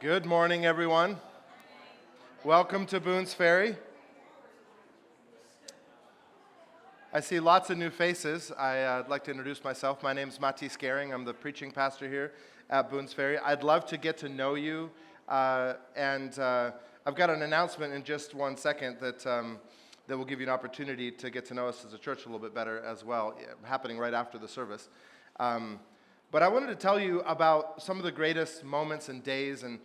Good morning, everyone. Welcome to Boones, Ferry. I see lots of new faces. I'd like to introduce myself. My name is Mati Scaring. I'm the preaching pastor here at Boones, Ferry. I'd love to get to know you, and I've got an announcement in just 1 second that will give you an opportunity to get to know us as a church a little bit better as well, happening right after the service. But I wanted to tell you about some of the greatest moments and days and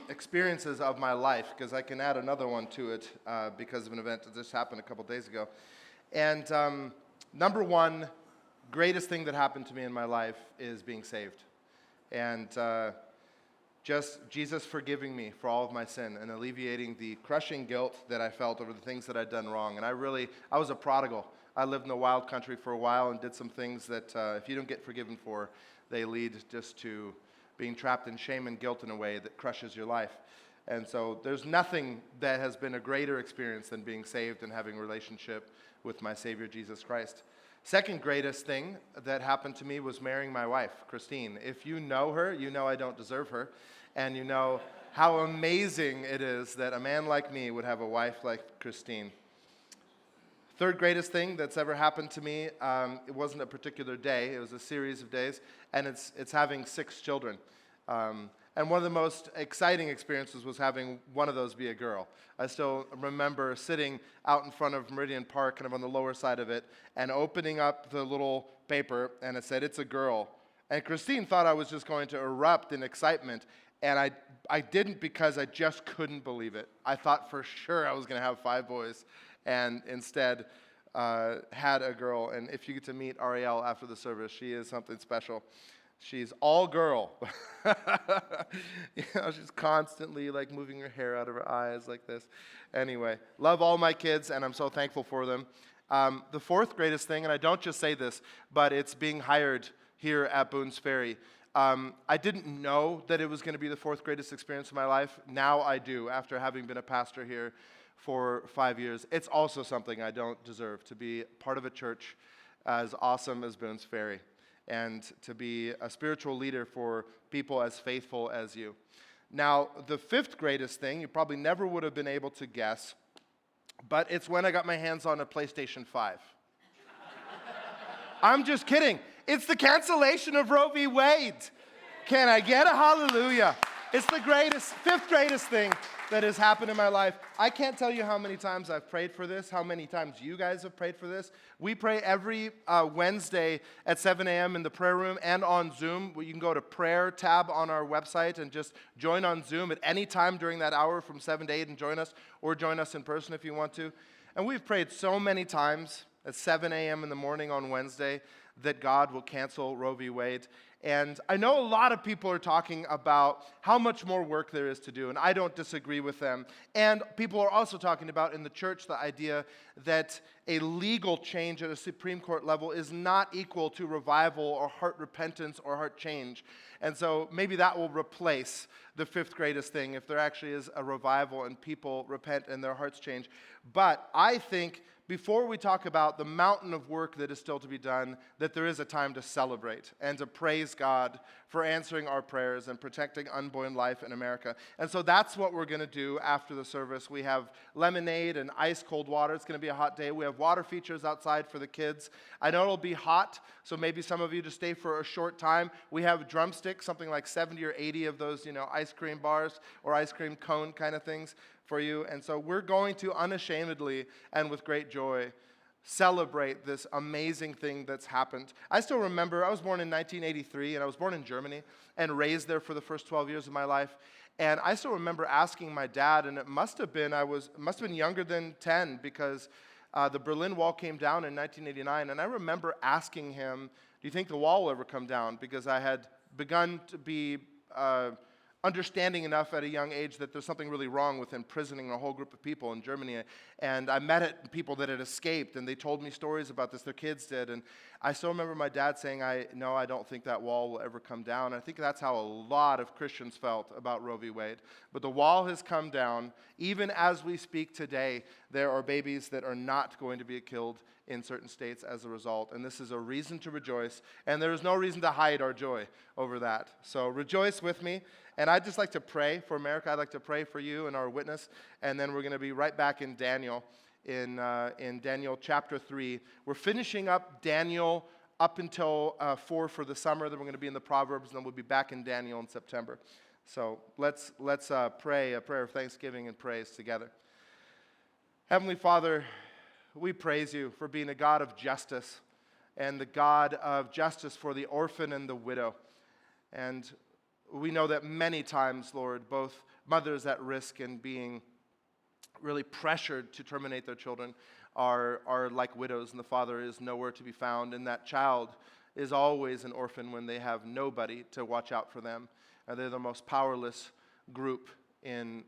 experiences of my life, because I can add another one to it because of an event that just happened a couple days ago. And number one greatest thing that happened to me in my life is being saved. And just Jesus forgiving me for all of my sin and alleviating the crushing guilt that I felt over the things that I'd done wrong. And I was a prodigal. I lived in the wild country for a while and did some things that if you don't get forgiven for, they lead just to being trapped in shame and guilt in a way that crushes your life. And so there's nothing that has been a greater experience than being saved and having a relationship with my Savior, Jesus Christ. Second greatest thing that happened to me was marrying my wife, Christine. If you know her, you know I don't deserve her. And you know how amazing it is that a man like me would have a wife like Christine. Third greatest thing that's ever happened to me, it wasn't a particular day, it was a series of days, and it's having 6 children. And one of the most exciting experiences was having one of those be a girl. I still remember sitting out in front of Meridian Park, kind of on the lower side of it, and opening up the little paper, and it said, "It's a girl." And Christine thought I was just going to erupt in excitement, and I didn't, because I just couldn't believe it. I thought for sure I was going to have 5 boys, and instead had a girl. And if you get to meet Ariel after the service, she is something special. She's all girl. She's constantly like moving her hair out of her eyes like this. Anyway, love all my kids, and I'm so thankful for them. The fourth greatest thing, and I don't just say this, but it's being hired here at Boones Ferry. I didn't know that it was going to be the fourth greatest experience of my life. Now I do, after having been a pastor here for 5 years. It's also something I don't deserve, to be part of a church as awesome as Boones Ferry, and to be a spiritual leader for people as faithful as you. Now, the fifth greatest thing, you probably never would have been able to guess, but it's when I got my hands on a PlayStation 5. I'm just kidding. It's the cancellation of Roe v. Wade. Can I get a hallelujah? It's the fifth greatest thing that has happened in my life. I can't tell you how many times I've prayed for this, how many times you guys have prayed for this. We pray every Wednesday at 7 a.m. in the prayer room and on Zoom. You can go to prayer tab on our website and just join on Zoom at any time during that hour from 7 to 8 and join us, or join us in person if you want to. And we've prayed so many times at 7 a.m. in the morning on Wednesday that God will cancel Roe v. Wade. And I know a lot of people are talking about how much more work there is to do, and I don't disagree with them. And people are also talking about in the church the idea that a legal change at a Supreme Court level is not equal to revival or heart repentance or heart change. And so maybe that will replace the fifth greatest thing, if there actually is a revival and people repent and their hearts change. But I think before we talk about the mountain of work that is still to be done, that there is a time to celebrate and to praise God for answering our prayers and protecting unborn life in America. And so that's what we're going to do after the service. We have lemonade and ice cold water. It's going to be a hot day. We have water features outside for the kids. I know it'll be hot, so maybe some of you just stay for a short time. We have drumsticks, something like 70 or 80 of those, ice cream bars or ice cream cone kind of things for you. And so we're going to unashamedly and with great joy celebrate this amazing thing that's happened. I still remember, I was born in 1983, and I was born in Germany and raised there for the first 12 years of my life. And I still remember asking my dad, and it must have been younger than 10, because the Berlin Wall came down in 1989, and I remember asking him, "Do you think the wall will ever come down?" Because I had begun to be understanding enough at a young age that there's something really wrong with imprisoning a whole group of people in Germany. And I met people that had escaped, and they told me stories about this, their kids did. And I still remember my dad saying, I don't think that wall will ever come down. I think that's how a lot of Christians felt about Roe v. Wade. But the wall has come down. Even as we speak today, there are babies that are not going to be killed in certain states as a result. And this is a reason to rejoice, and there is no reason to hide our joy over that. So rejoice with me. And I'd just like to pray for America. I'd like to pray for you and our witness. And then we're going to be right back in Daniel, in Daniel chapter 3. We're finishing up Daniel up until 4 for the summer. Then we're going to be in the Proverbs, and then we'll be back in Daniel in September. So let's pray a prayer of thanksgiving and praise together. Heavenly Father, we praise you for being a God of justice, and the God of justice for the orphan and the widow. And we know that many times, Lord, both mothers at risk and being really pressured to terminate their children are like widows, and the father is nowhere to be found, and that child is always an orphan when they have nobody to watch out for them. They're the most powerless group and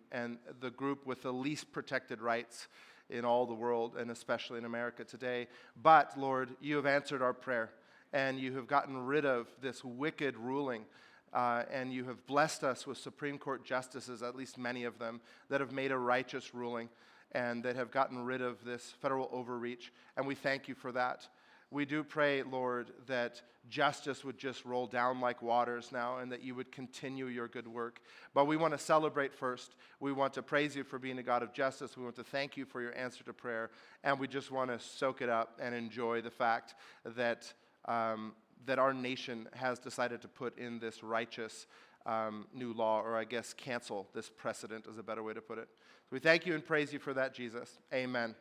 the group with the least protected rights in all the world, and especially in America today. But, Lord, you have answered our prayer, and you have gotten rid of this wicked ruling, and you have blessed us with Supreme Court justices, at least many of them, that have made a righteous ruling and that have gotten rid of this federal overreach, and we thank you for that. We do pray, Lord, that justice would just roll down like waters now, and that you would continue your good work. But we want to celebrate first. We want to praise you for being a God of justice. We want to thank you for your answer to prayer. And we just want to soak it up and enjoy the fact that that our nation has decided to put in this righteous new law, or I guess cancel this precedent is a better way to put it. So we thank you and praise you for that, Jesus. Amen.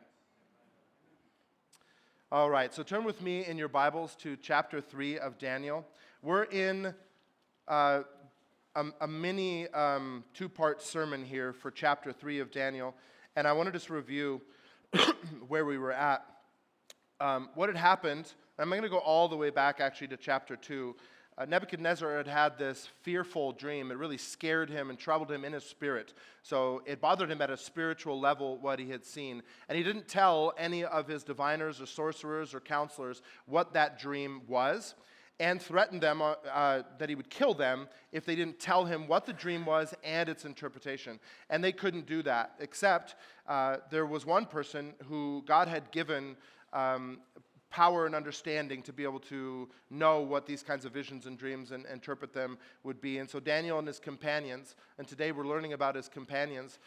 All right, so turn with me in your Bibles to chapter 3 of Daniel. We're in a mini two-part sermon here for chapter 3 of Daniel, and I want to just review where we were at. What had happened, I'm going to go all the way back actually to chapter 2. Nebuchadnezzar had this fearful dream. It really scared him and troubled him in his spirit. So it bothered him at a spiritual level what he had seen. And he didn't tell any of his diviners or sorcerers or counselors what that dream was, and threatened them that he would kill them if they didn't tell him what the dream was and its interpretation. And they couldn't do that, except there was one person who God had given power and understanding to be able to know what these kinds of visions and dreams and interpret them would be. And so Daniel and his companions, and today we're learning about his companions,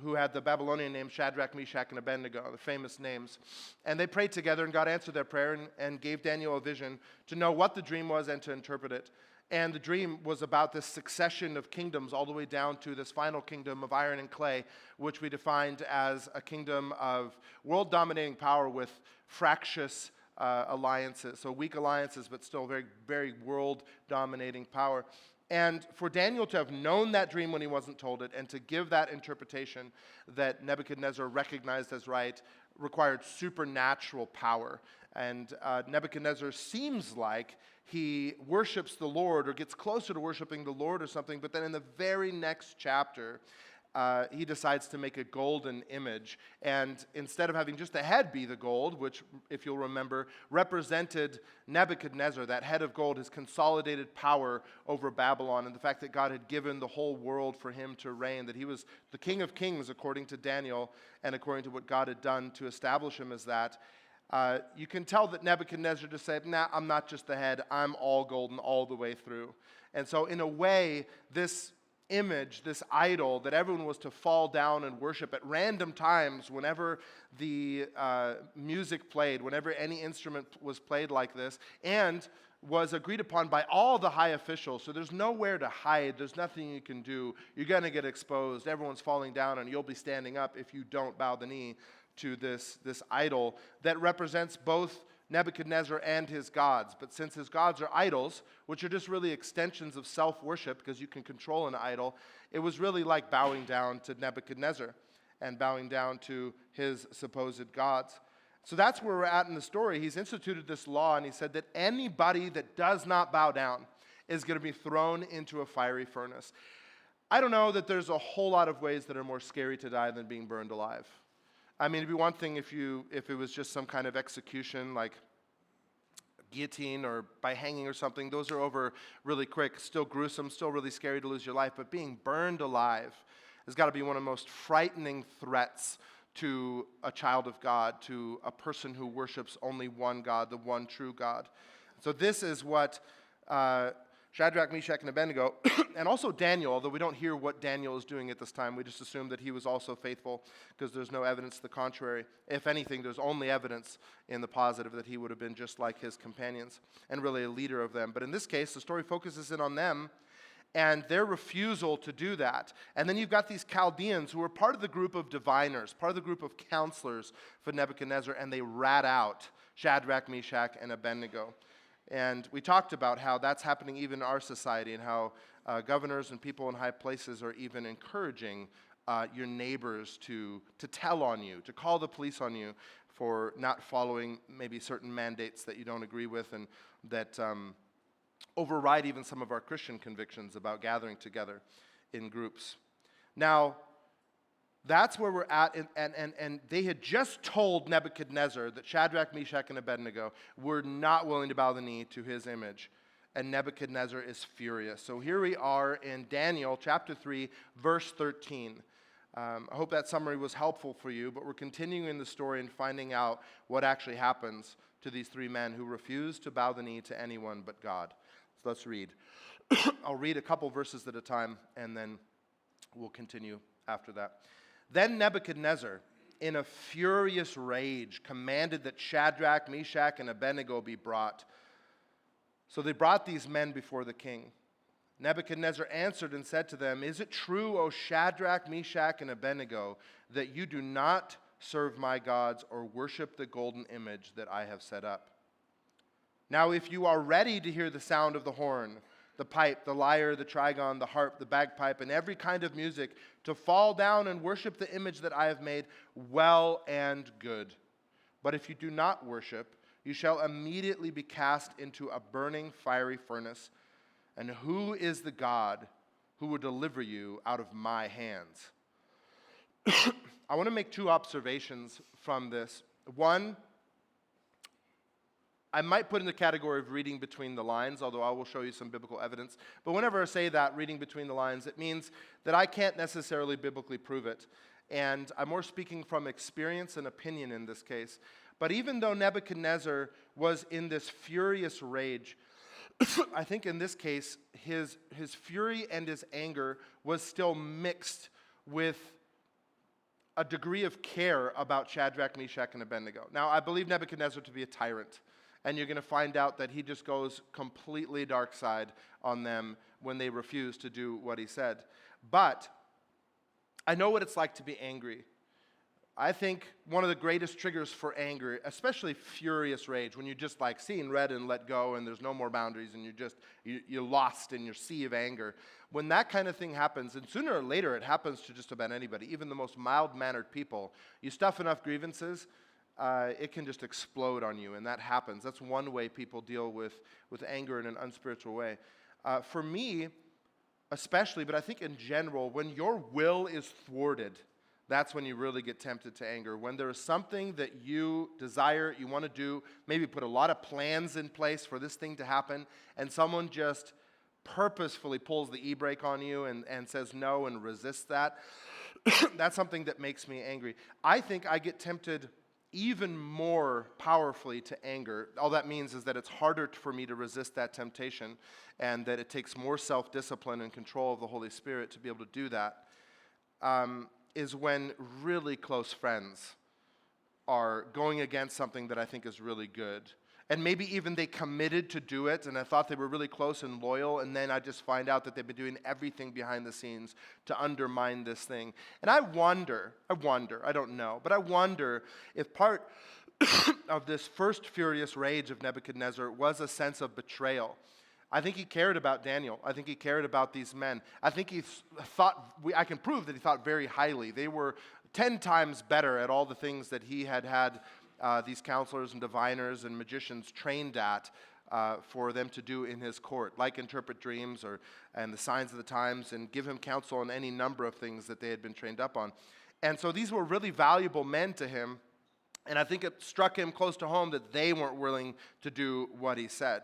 who had the Babylonian names Shadrach, Meshach, and Abednego, the famous names. And they prayed together, and God answered their prayer and gave Daniel a vision to know what the dream was and to interpret it. And the dream was about this succession of kingdoms all the way down to this final kingdom of iron and clay, which we defined as a kingdom of world-dominating power with fractious alliances. So weak alliances, but still very, very world-dominating power. And for Daniel to have known that dream when he wasn't told it, and to give that interpretation that Nebuchadnezzar recognized as right, required supernatural power. And Nebuchadnezzar seems like he worships the Lord or gets closer to worshiping the Lord or something, but then in the very next chapter, he decides to make a golden image. And instead of having just the head be the gold, which, if you'll remember, represented Nebuchadnezzar, that head of gold, his consolidated power over Babylon, and the fact that God had given the whole world for him to reign, that he was the King of Kings, according to Daniel, and according to what God had done to establish him as that. You can tell that Nebuchadnezzar just said, nah, I'm not just the head, I'm all golden all the way through. And so in a way, this image, this idol that everyone was to fall down and worship at random times whenever the music played, whenever any instrument was played like this, and was agreed upon by all the high officials. So there's nowhere to hide. There's nothing you can do. You're going to get exposed. Everyone's falling down, and you'll be standing up if you don't bow the knee to this idol that represents both Nebuchadnezzar and his gods. But since his gods are idols, which are just really extensions of self-worship, because you can control an idol, it was really like bowing down to Nebuchadnezzar and bowing down to his supposed gods. So that's where we're at in the story. He's instituted this law, and he said that anybody that does not bow down is going to be thrown into a fiery furnace. I don't know that there's a whole lot of ways that are more scary to die than being burned alive. I mean, it'd be one thing if it was just some kind of execution, like guillotine or by hanging or something. Those are over really quick, still gruesome, still really scary to lose your life. But being burned alive has got to be one of the most frightening threats to a child of God, to a person who worships only one God, the one true God. So this is what Shadrach, Meshach, and Abednego, and also Daniel, although we don't hear what Daniel is doing at this time, we just assume that he was also faithful because there's no evidence to the contrary. If anything, there's only evidence in the positive that he would have been just like his companions and really a leader of them. But in this case, the story focuses in on them and their refusal to do that. And then you've got these Chaldeans who are part of the group of diviners, part of the group of counselors for Nebuchadnezzar, and they rat out Shadrach, Meshach, and Abednego. And we talked about how that's happening even in our society and how governors and people in high places are even encouraging your neighbors to tell on you, to call the police on you for not following maybe certain mandates that you don't agree with and that override even some of our Christian convictions about gathering together in groups. Now, that's where we're at, and they had just told Nebuchadnezzar that Shadrach, Meshach, and Abednego were not willing to bow the knee to his image, and Nebuchadnezzar is furious. So here we are in Daniel chapter 3, verse 13. I hope that summary was helpful for you, but we're continuing the story and finding out what actually happens to these three men who refuse to bow the knee to anyone but God. So let's read. I'll read a couple verses at a time, and then we'll continue after that. Then Nebuchadnezzar, in a furious rage, commanded that Shadrach, Meshach, and Abednego be brought. So they brought these men before the king. Nebuchadnezzar answered and said to them, "Is it true, O Shadrach, Meshach, and Abednego, that you do not serve my gods or worship the golden image that I have set up? Now if you are ready to hear the sound of the horn, the pipe, the lyre, the trigon, the harp, the bagpipe, and every kind of music, to fall down and worship the image that I have made, well and good. But if you do not worship, you shall immediately be cast into a burning fiery furnace. And who is the God who will deliver you out of my hands?" I want to make two observations from this. One, I might put in the category of reading between the lines, although I will show you some biblical evidence. But whenever I say that, reading between the lines, it means that I can't necessarily biblically prove it. And I'm more speaking from experience and opinion in this case. But even though Nebuchadnezzar was in this furious rage, I think in this case, his fury and his anger was still mixed with a degree of care about Shadrach, Meshach, and Abednego. Now, I believe Nebuchadnezzar to be a tyrant. And you're going to find out that he just goes completely dark side on them when they refuse to do what he said. But I know what it's like to be angry. I think one of the greatest triggers for anger, especially furious rage, when you're just like seeing red and let go and there's no more boundaries and you're lost in your sea of anger. When that kind of thing happens, and sooner or later it happens to just about anybody, even the most mild-mannered people, you stuff enough grievances, it can just explode on you, and that happens. That's one way people deal with anger in an unspiritual way. For me, especially, but I think in general, when your will is thwarted, that's when you really get tempted to anger. When there is something that you desire, you want to do, maybe put a lot of plans in place for this thing to happen, and someone just purposefully pulls the e-brake on you and says no and resists that, that's something that makes me angry. I think I get tempted even more powerfully to anger. All that means is that it's harder for me to resist that temptation and that it takes more self-discipline and control of the Holy Spirit to be able to do that, is when really close friends are going against something that I think is really good. And maybe even they committed to do it, and I thought they were really close and loyal, and then I just find out that they've been doing everything behind the scenes to undermine this thing. And I wonder, I don't know, but I wonder if part of this first furious rage of Nebuchadnezzar was a sense of betrayal. I think he cared about Daniel. I think he cared about these men. I think he thought, I can prove that he thought very highly. They were 10 times better at all the things that he had these counselors and diviners and magicians trained at for them to do in his court, like interpret dreams and the signs of the times and give him counsel on any number of things that they had been trained up on. And so these were really valuable men to him, and I think it struck him close to home that they weren't willing to do what he said.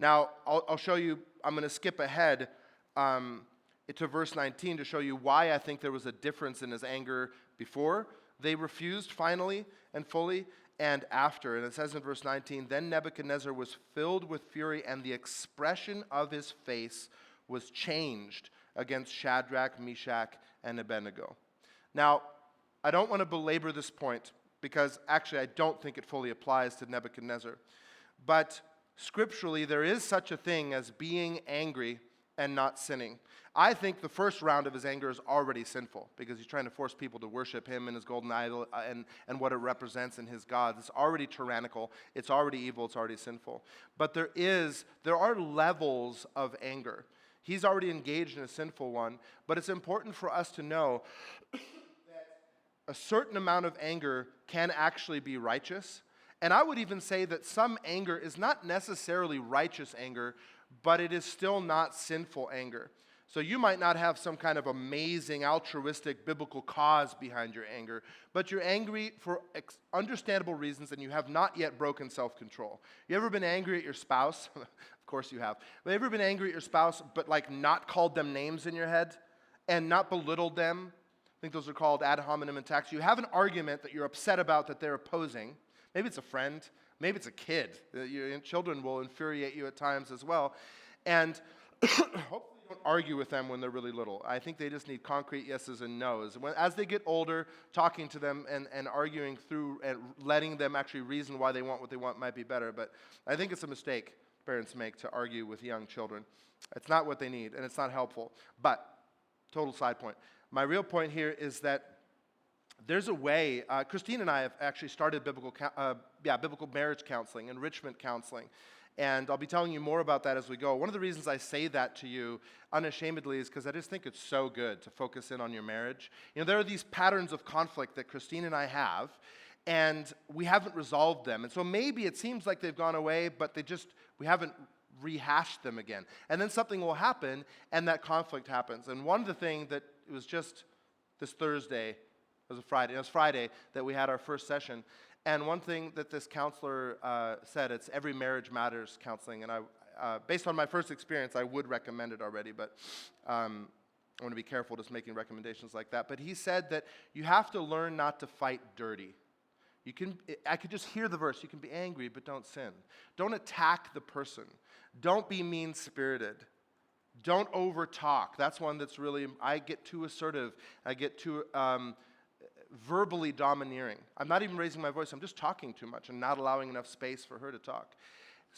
Now, I'll show you, I'm going to skip ahead to verse 19 to show you why I think there was a difference in his anger before They refused finally and fully and after. And it says in verse 19, then Nebuchadnezzar was filled with fury, and the expression of his face was changed against Shadrach, Meshach, and Abednego. Now, I don't want to belabor this point because actually I don't think it fully applies to Nebuchadnezzar. But scripturally, there is such a thing as being angry and not sinning. I think the first round of his anger is already sinful because he's trying to force people to worship him and his golden idol and what it represents in his gods. It's already tyrannical, it's already evil, it's already sinful. But there are levels of anger. He's already engaged in a sinful one, but it's important for us to know that a certain amount of anger can actually be righteous. And I would even say that some anger is not necessarily righteous anger, but it is still not sinful anger. So you might not have some kind of amazing, altruistic, biblical cause behind your anger, but you're angry for understandable reasons and you have not yet broken self-control. You ever been angry at your spouse? Of course you have. But ever been angry at your spouse, but like not called them names in your head and not belittled them? I think those are called ad hominem attacks. You have an argument that you're upset about that they're opposing. Maybe it's a friend. Maybe it's a kid. Your children will infuriate you at times as well. And hopefully you don't argue with them when they're really little. I think they just need concrete yeses and nos. As they get older, talking to them and arguing through and letting them actually reason why they want what they want might be better. But I think it's a mistake parents make to argue with young children. It's not what they need, and it's not helpful. But, total side point. My real point here is that there's a way, Christine and I have actually started biblical marriage counseling, enrichment counseling, and I'll be telling you more about that as we go. One of the reasons I say that to you unashamedly is because I just think it's so good to focus in on your marriage. You know, there are these patterns of conflict that Christine and I have, and we haven't resolved them. And so maybe it seems like they've gone away, but we haven't rehashed them again. And then something will happen, and that conflict happens. And one of the things that it was just this Thursday, it was Friday that we had our first session. And one thing that this counselor said, it's Every Marriage Matters counseling. And I, based on my first experience, I would recommend it already, but I want to be careful just making recommendations like that. But he said that you have to learn not to fight dirty. I could just hear the verse, you can be angry, but don't sin. Don't attack the person. Don't be mean-spirited. Don't over-talk. That's one that's really, I get too assertive. I get too verbally domineering. I'm not even raising my voice. I'm just talking too much and not allowing enough space for her to talk.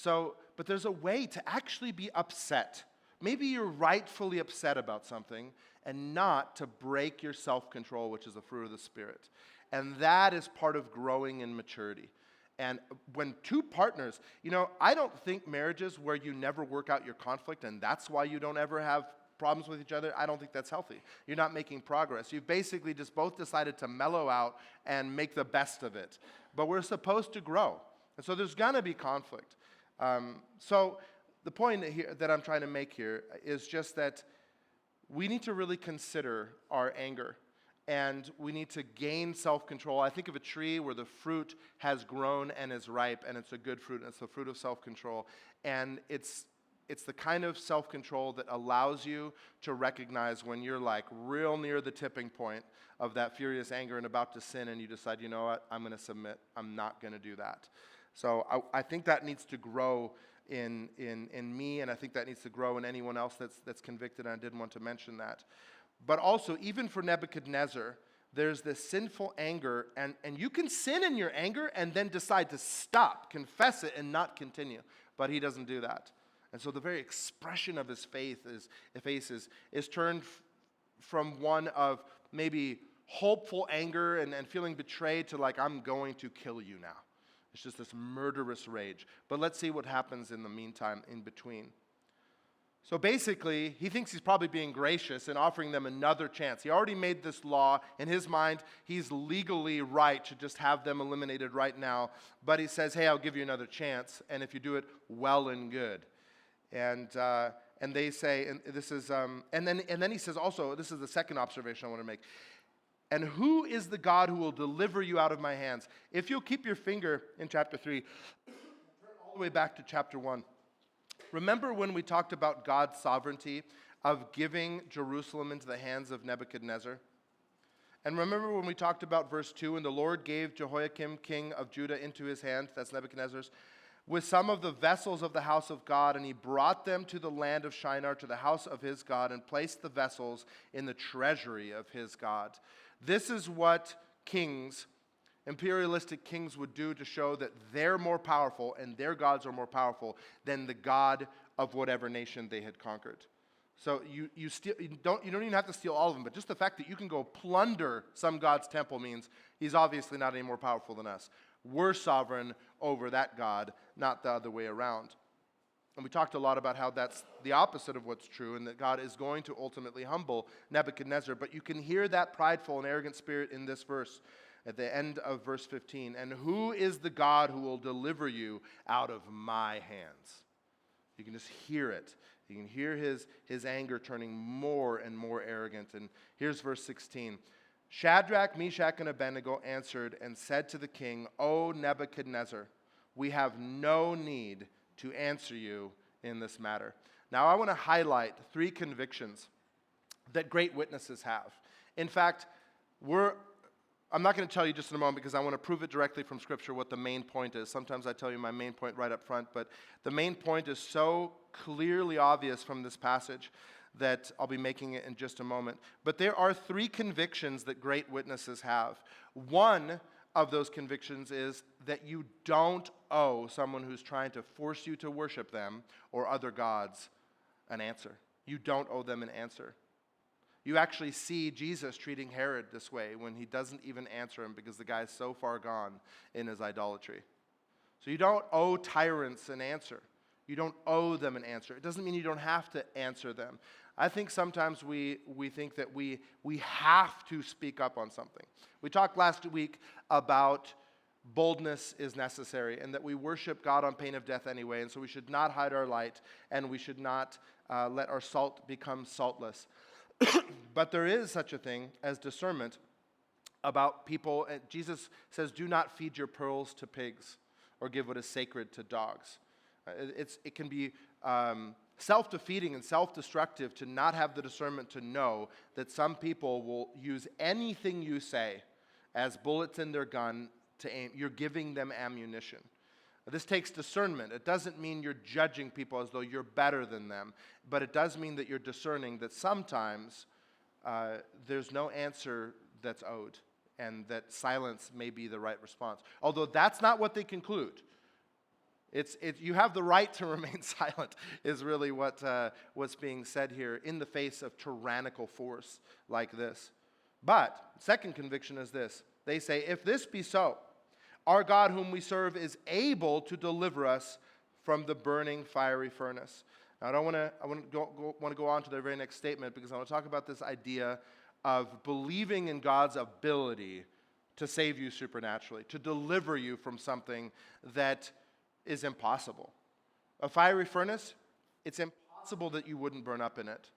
But there's a way to actually be upset. Maybe you're rightfully upset about something and not to break your self-control, which is the fruit of the Spirit. And that is part of growing in maturity. And when two partners, I don't think marriages where you never work out your conflict and that's why you don't ever have problems with each other, I don't think that's healthy. You're not making progress. You've basically just both decided to mellow out and make the best of it. But we're supposed to grow. And so there's going to be conflict. So the point here that I'm trying to make here is just that we need to really consider our anger. And we need to gain self-control. I think of a tree where the fruit has grown and is ripe, and it's a good fruit, and it's the fruit of self-control. And it's the kind of self-control that allows you to recognize when you're like real near the tipping point of that furious anger and about to sin, and you decide, you know what, I'm going to submit. I'm not going to do that. So I think that needs to grow in me, and I think that needs to grow in anyone else that's convicted, and I didn't want to mention that. But also, even for Nebuchadnezzar, there's this sinful anger, and you can sin in your anger and then decide to stop, confess it, and not continue. But he doesn't do that. And so the very expression of his face is turned from one of maybe hopeful anger and feeling betrayed to like, I'm going to kill you now. It's just this murderous rage. But let's see what happens in the meantime, in between. So basically, he thinks he's probably being gracious and offering them another chance. He already made this law. In his mind, he's legally right to just have them eliminated right now. But he says, hey, I'll give you another chance. And if you do it, well and good. And they say, and this is, and then he says also, this is the second observation I want to make. And who is the God who will deliver you out of my hands? If you'll keep your finger in chapter 3, turn all the way back to chapter 1. Remember when we talked about God's sovereignty of giving Jerusalem into the hands of Nebuchadnezzar? And remember when we talked about verse 2, and the Lord gave Jehoiakim, king of Judah, into his hand, that's Nebuchadnezzar's, with some of the vessels of the house of God, and he brought them to the land of Shinar, to the house of his God, and placed the vessels in the treasury of his God. This is what kings, imperialistic kings, would do to show that they're more powerful and their gods are more powerful than the God of whatever nation they had conquered. So you don't even have to steal all of them, but just the fact that you can go plunder some god's temple means he's obviously not any more powerful than us. We're sovereign over that God, not the other way around. And we talked a lot about how that's the opposite of what's true, and that God is going to ultimately humble Nebuchadnezzar. But you can hear that prideful and arrogant spirit in this verse at the end of verse 15. And who is the God who will deliver you out of my hands? You can just hear it. You can hear his anger turning more and more arrogant. And here's verse 16. Shadrach, Meshach, and Abednego answered and said to the king, O Nebuchadnezzar, we have no need to answer you in this matter. Now I want to highlight 3 convictions that great witnesses have. In fact, I'm not going to tell you just in a moment because I want to prove it directly from Scripture what the main point is. Sometimes I tell you my main point right up front, but the main point is so clearly obvious from this passage that I'll be making it in just a moment. But there are 3 convictions that great witnesses have. One of those convictions is that you don't owe someone who's trying to force you to worship them or other gods an answer. You don't owe them an answer. You actually see Jesus treating Herod this way when he doesn't even answer him because the guy's so far gone in his idolatry. So you don't owe tyrants an answer. You don't owe them an answer. It doesn't mean you don't have to answer them. I think sometimes we think that we have to speak up on something. We talked last week about boldness is necessary and that we worship God on pain of death anyway, and so we should not hide our light and we should not let our salt become saltless. But there is such a thing as discernment about people. Jesus says, do not feed your pearls to pigs or give what is sacred to dogs. It can be self-defeating and self-destructive to not have the discernment to know that some people will use anything you say as bullets in their gun to aim. You're giving them ammunition. This takes discernment. It doesn't mean you're judging people as though you're better than them, but it does mean that you're discerning that sometimes there's no answer that's owed and that silence may be the right response. Although that's not what they conclude. You have the right to remain silent is really what's being said here in the face of tyrannical force like this. But second conviction is this. They say, if this be so, our God whom we serve is able to deliver us from the burning fiery furnace. Now I want to go on to the very next statement because I want to talk about this idea of believing in God's ability to save you supernaturally, to deliver you from something that is impossible. A fiery furnace, it's impossible that you wouldn't burn up in it.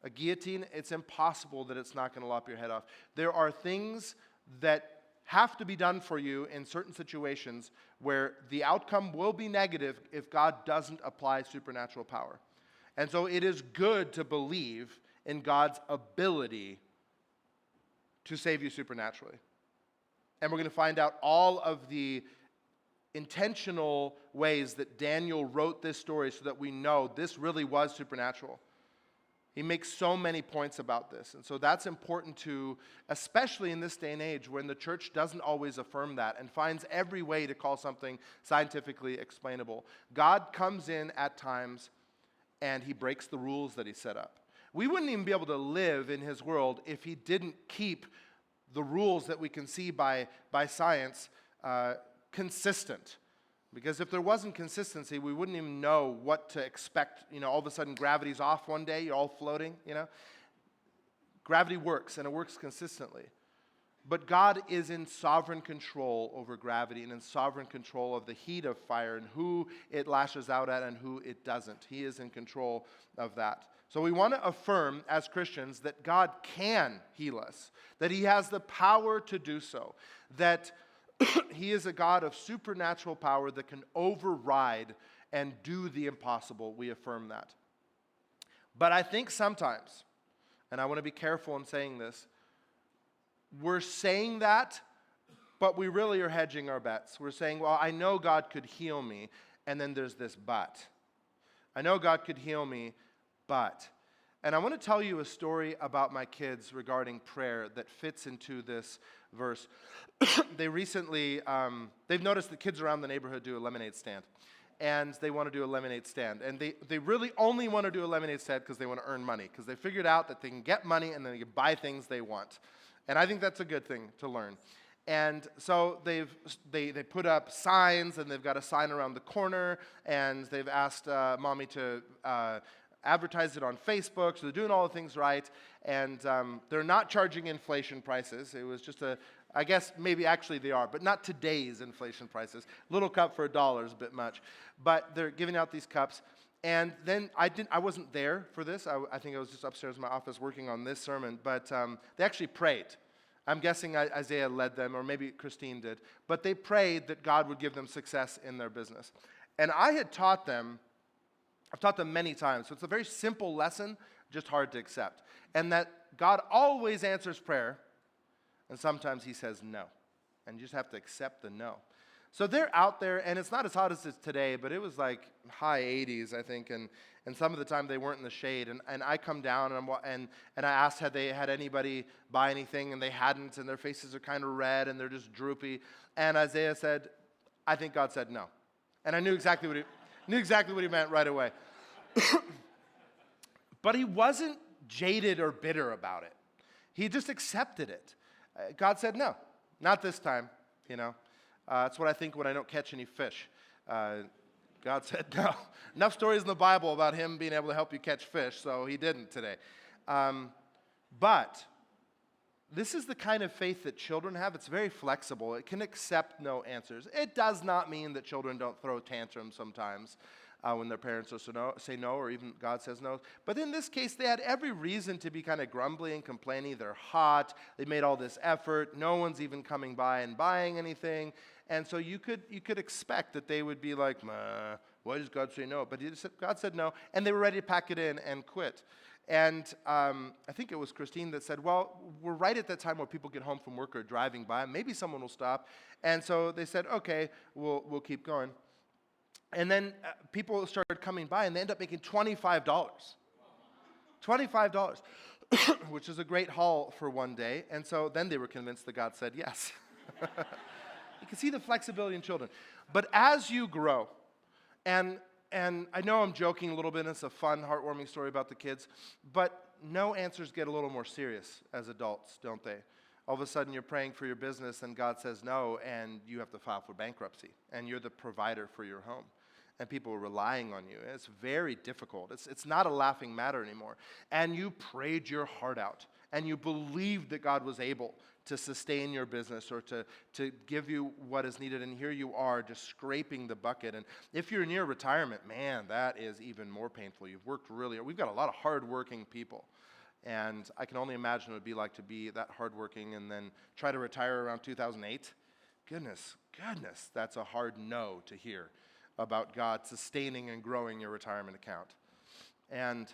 A guillotine, it's impossible that it's not going to lop your head off. There are things that have to be done for you in certain situations where the outcome will be negative if God doesn't apply supernatural power. And so it is good to believe in God's ability to save you supernaturally. And we're going to find out all of the intentional ways that Daniel wrote this story so that we know this really was supernatural. He makes so many points about this. And so that's important to, especially in this day and age when the church doesn't always affirm that and finds every way to call something scientifically explainable. God comes in at times and he breaks the rules that he set up. We wouldn't even be able to live in his world if he didn't keep the rules that we can see by science consistent. Because if there wasn't consistency, we wouldn't even know what to expect. All of a sudden gravity's off one day, you're all floating, Gravity works, and it works consistently. But God is in sovereign control over gravity and in sovereign control of the heat of fire and who it lashes out at and who it doesn't. He is in control of that. So we want to affirm as Christians that God can heal us, that he has the power to do so, that he is a God of supernatural power that can override and do the impossible. We affirm that. But I think sometimes, and I want to be careful in saying this, we're saying that, but we really are hedging our bets. We're saying, well, I know God could heal me, and then there's this but. I know God could heal me, but. And I want to tell you a story about my kids regarding prayer that fits into this verse. They recently, they've noticed that kids around the neighborhood do a lemonade stand. And they want to do a lemonade stand. And they really only want to do a lemonade stand because they want to earn money. Because they figured out that they can get money and then they can buy things they want. And I think that's a good thing to learn. And so they put up signs, and they've got a sign around the corner, and they've asked Mommy to advertise it on Facebook, so they're doing all the things right, and they're not charging inflation prices. It was just I guess maybe actually they are, but not today's inflation prices. Little cup for $1 is a bit much, but they're giving out these cups. And then I wasn't there for this. I think I was just upstairs in my office working on this sermon, but they actually prayed. I'm guessing Isaiah led them, or maybe Christine did, but they prayed that God would give them success in their business. And I had taught them, I've taught them many times, so it's a very simple lesson, just hard to accept. And that God always answers prayer, and sometimes he says no. And you just have to accept the no. So they're out there, and it's not as hot as it's today, but it was like high 80s, I think, and some of the time they weren't in the shade. And I come down, and I asked had they had anybody buy anything, and they hadn't, and their faces are kind of red, and they're just droopy. And Isaiah said, I think God said no. And I knew exactly what he meant right away. But he wasn't jaded or bitter about it. He just accepted it. God said no, not this time, you know. That's what I think when I don't catch any fish. God said no. Enough stories in the Bible about him being able to help you catch fish, so he didn't today. But this is the kind of faith that children have. It's very flexible. It can accept no answers. It does not mean that children don't throw tantrums sometimes when their parents say no, or even God says no. But in this case, they had every reason to be kind of grumbly and complaining. They're hot. They made all this effort. No one's even coming by and buying anything. And so you could expect that they would be like, why does God say no? But God said no, and they were ready to pack it in and quit. And I think it was Christine that said, well, we're right at that time where people get home from work or driving by. Maybe someone will stop. And so they said, okay, we'll keep going. And then people started coming by, and they end up making $25. $25, which is a great haul for one day. And so then they were convinced that God said yes. You can see the flexibility in children. But as you grow, and I know I'm joking a little bit, and it's a fun, heartwarming story about the kids, but no answers get a little more serious as adults, don't they? All of a sudden you're praying for your business, and God says no, and you have to file for bankruptcy, and you're the provider for your home. And people are relying on you. It's very difficult. It's not a laughing matter anymore. And you prayed your heart out, and you believed that God was able to sustain your business or to give you what is needed, and here you are just scraping the bucket. And if you're near retirement, man, that is even more painful. You've worked really hard. We've got a lot of hardworking people, and I can only imagine what it would be like to be that hardworking and then try to retire around 2008. Goodness, that's a hard no to hear about God sustaining and growing your retirement account. And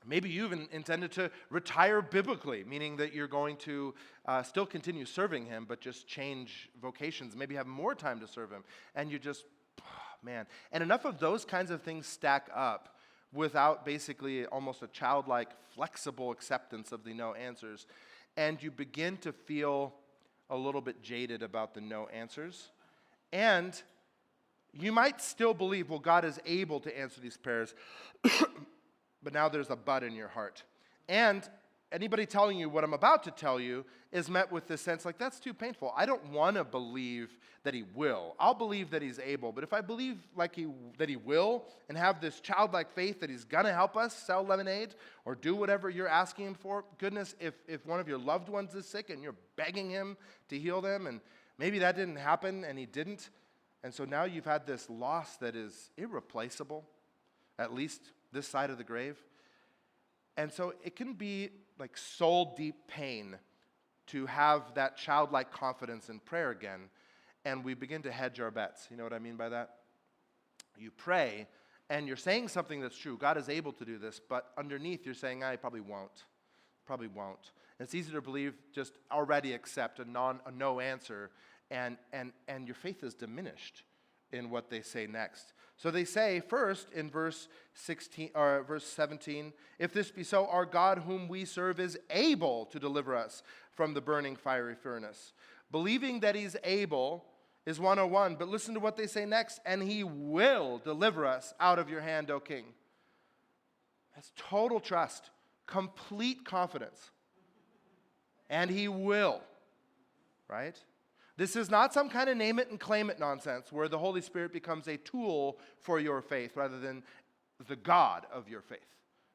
maybe you even intended to retire biblically, meaning that you're going to still continue serving him, but just change vocations, maybe have more time to serve him. And you just, man. And enough of those kinds of things stack up without basically almost a childlike, flexible acceptance of the no answers. And you begin to feel a little bit jaded about the no answers. And you might still believe, well, God is able to answer these prayers, but now there's a but in your heart. And anybody telling you what I'm about to tell you is met with this sense like, that's too painful. I don't want to believe that he will. I'll believe that he's able, but if I believe that he will and have this childlike faith that he's going to help us sell lemonade or do whatever you're asking him for, goodness, if one of your loved ones is sick and you're begging him to heal them, and maybe that didn't happen and he didn't, and so now you've had this loss that is irreplaceable, at least this side of the grave. And so it can be like soul-deep pain to have that childlike confidence in prayer again, and we begin to hedge our bets. You know what I mean by that? You pray, and you're saying something that's true. God is able to do this, but underneath you're saying, I probably won't. probably won't. And it's easy to believe, just already accept a no answer, and your faith is diminished in what they say next. So they say first in verse 16 or verse 17, if this be so, our God whom we serve is able to deliver us from the burning fiery furnace. Believing that he's able is 101, but listen to what they say next, and he will deliver us out of your hand, O king. That's total trust, complete confidence. And he will, right? This is not some kind of name it and claim it nonsense where the Holy Spirit becomes a tool for your faith rather than the God of your faith.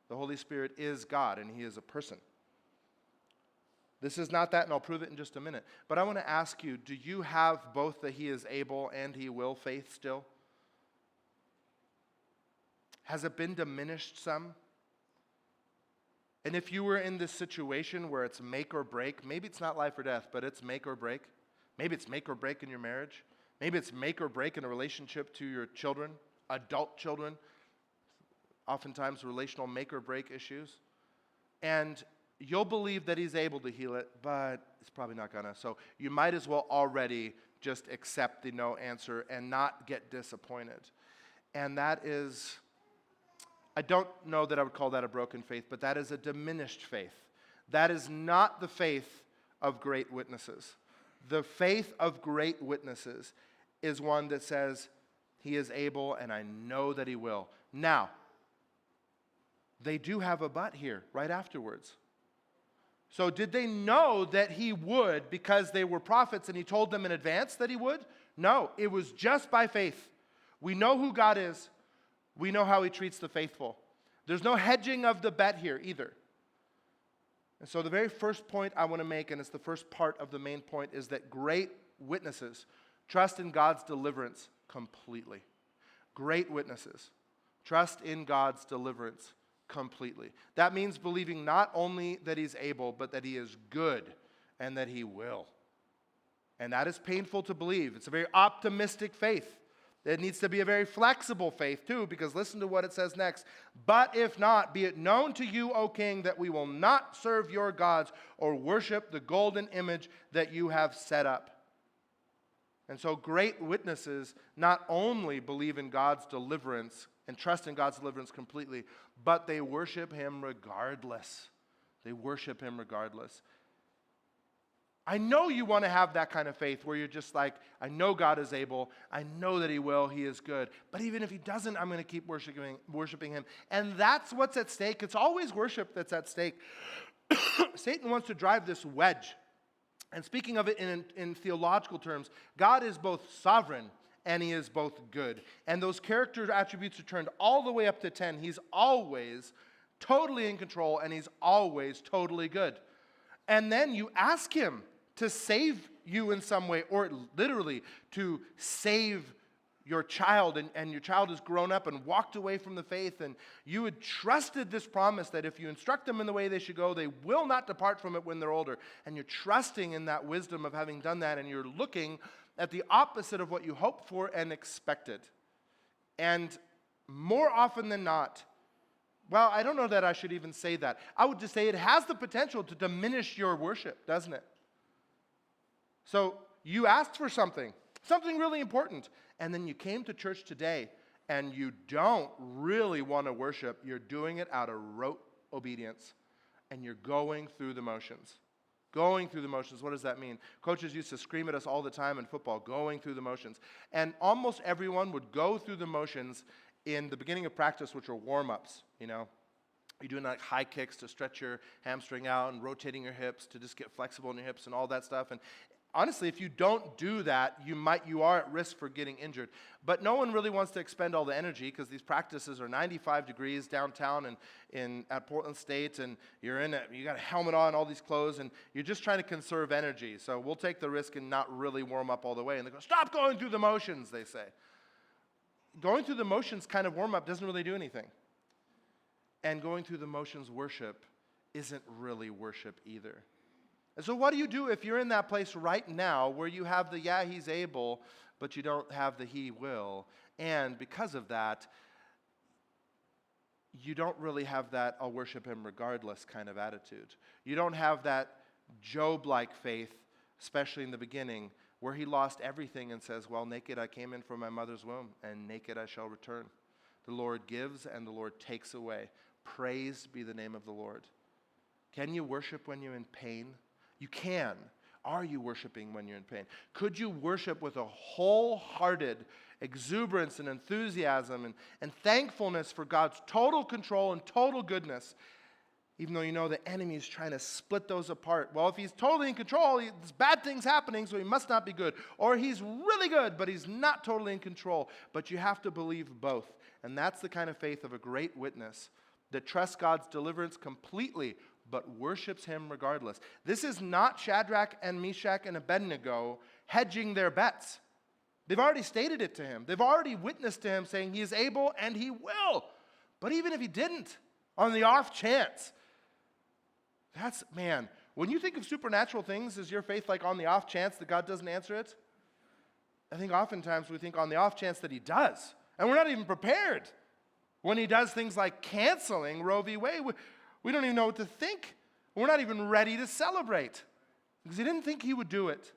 The Holy Spirit is God, and he is a person. This is not that, and I'll prove it in just a minute. But I want to ask you, do you have both the he is able and he will faith still? Has it been diminished some? And if you were in this situation where it's make or break, maybe it's not life or death, but it's make or break. Maybe it's make or break in your marriage. Maybe it's make or break in a relationship to your children, adult children. Oftentimes relational make or break issues. And you'll believe that he's able to heal it, but it's probably not gonna. So you might as well already just accept the no answer and not get disappointed. And that is, I don't know that I would call that a broken faith, but that is a diminished faith. That is not the faith of great witnesses. The faith of great witnesses is one that says, he is able and I know that he will. Now, they do have a but here right afterwards. So did they know that he would because they were prophets and he told them in advance that he would? No, it was just by faith. We know who God is. We know how he treats the faithful. There's no hedging of the bet here either. And so the very first point I want to make, and it's the first part of the main point, is that great witnesses trust in God's deliverance completely. Great witnesses trust in God's deliverance completely. That means believing not only that he's able, but that he is good and that he will. And that is painful to believe. It's a very optimistic faith. It needs to be a very flexible faith too, because listen to what it says next. But if not, be it known to you, O king, that we will not serve your gods or worship the golden image that you have set up. And so great witnesses not only believe in God's deliverance and trust in God's deliverance completely, but they worship him regardless. They worship him regardless. I know you want to have that kind of faith where you're just like, I know God is able. I know that he will. He is good. But even if he doesn't, I'm going to keep worshiping him. And that's what's at stake. It's always worship that's at stake. Satan wants to drive this wedge. And speaking of it in theological terms, God is both sovereign and he is both good. And those character attributes are turned all the way up to 10. He's always totally in control and he's always totally good. And then you ask him to save you in some way, or literally to save your child, and your child has grown up and walked away from the faith, and you had trusted this promise that if you instruct them in the way they should go, they will not depart from it when they're older. And you're trusting in that wisdom of having done that, and you're looking at the opposite of what you hoped for and expected. And more often than not, well, I don't know that I should even say that. I would just say it has the potential to diminish your worship, doesn't it? So you asked for something really important, and then you came to church today, and you don't really want to worship. You're doing it out of rote obedience, and you're going through the motions. Going through the motions, what does that mean? Coaches used to scream at us all the time in football, going through the motions. And almost everyone would go through the motions in the beginning of practice, which are warm-ups, you know. You're doing like high kicks to stretch your hamstring out and rotating your hips to just get flexible in your hips and all that stuff. And honestly, if you don't do that, you are at risk for getting injured. But no one really wants to expend all the energy because these practices are 95 degrees downtown and at Portland State, and you got a helmet on, all these clothes, and you're just trying to conserve energy. So we'll take the risk and not really warm up all the way. And they go, stop going through the motions, they say. Going through the motions kind of warm up doesn't really do anything. And going through the motions worship isn't really worship either. And so what do you do if you're in that place right now where you have the yeah, he's able, but you don't have the he will? And because of that, you don't really have that I'll worship him regardless kind of attitude. You don't have that Job-like faith, especially in the beginning, where he lost everything and says, well, naked I came in from my mother's womb, and naked I shall return. The Lord gives and the Lord takes away. Praise be the name of the Lord. Can you worship when you're in pain? You can. Are you worshiping when you're in pain? Could you worship with a wholehearted exuberance and enthusiasm and thankfulness for God's total control and total goodness, even though you know the enemy is trying to split those apart? Well, if he's totally in control, there's bad things happening, so he must not be good. Or he's really good, but he's not totally in control. But you have to believe both. And that's the kind of faith of a great witness that trusts God's deliverance completely, but worships him regardless. This is not Shadrach and Meshach and Abednego hedging their bets. They've already stated it to him. They've already witnessed to him saying he is able and he will. But even if he didn't, on the off chance, when you think of supernatural things, is your faith like on the off chance that God doesn't answer it? I think oftentimes we think on the off chance that he does. And we're not even prepared. When he does things like canceling Roe v. Wade, we don't even know what to think. We're not even ready to celebrate because he didn't think he would do it.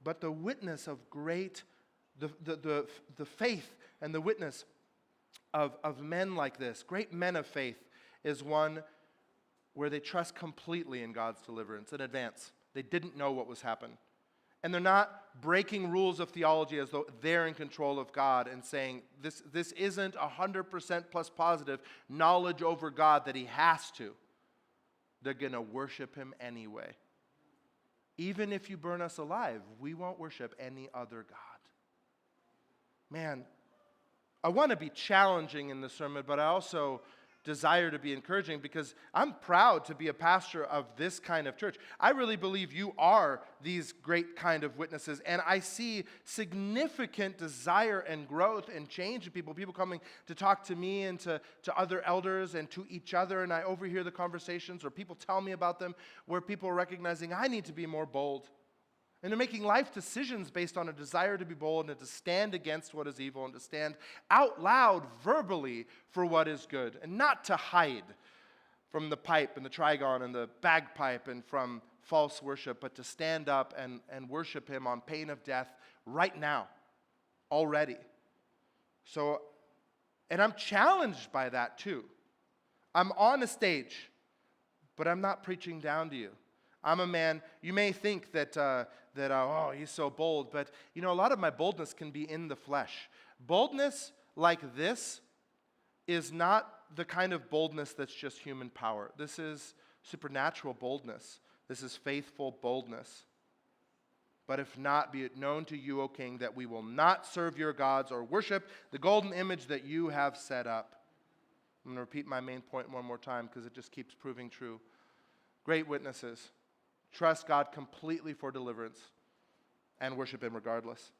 But the witness of the faith and the witness of men like this, great men of faith, is one where they trust completely in God's deliverance in advance. They didn't know what was happening. And they're not breaking rules of theology as though they're in control of God and saying this isn't 100% plus positive knowledge over God that he has to. They're going to worship him anyway. Even if you burn us alive, we won't worship any other God. Man, I want to be challenging in the sermon, but I also desire to be encouraging because I'm proud to be a pastor of this kind of church. I really believe you are these great kind of witnesses, and I see significant desire and growth and change in people coming to talk to me and to other elders and to each other, and I overhear the conversations or people tell me about them where people are recognizing I need to be more bold. And they're making life decisions based on a desire to be bold and to stand against what is evil and to stand out loud verbally for what is good and not to hide from the pipe and the trigon and the bagpipe and from false worship, but to stand up and worship him on pain of death right now, already. So, and I'm challenged by that too. I'm on a stage, but I'm not preaching down to you. I'm a man, you may think that he's so bold, but a lot of my boldness can be in the flesh. Boldness like this is not the kind of boldness that's just human power. This is supernatural boldness. This is faithful boldness. But if not, be it known to you, O king, that we will not serve your gods or worship the golden image that you have set up. I'm going to repeat my main point one more time because it just keeps proving true. Great witnesses. Trust God completely for deliverance and worship him regardless.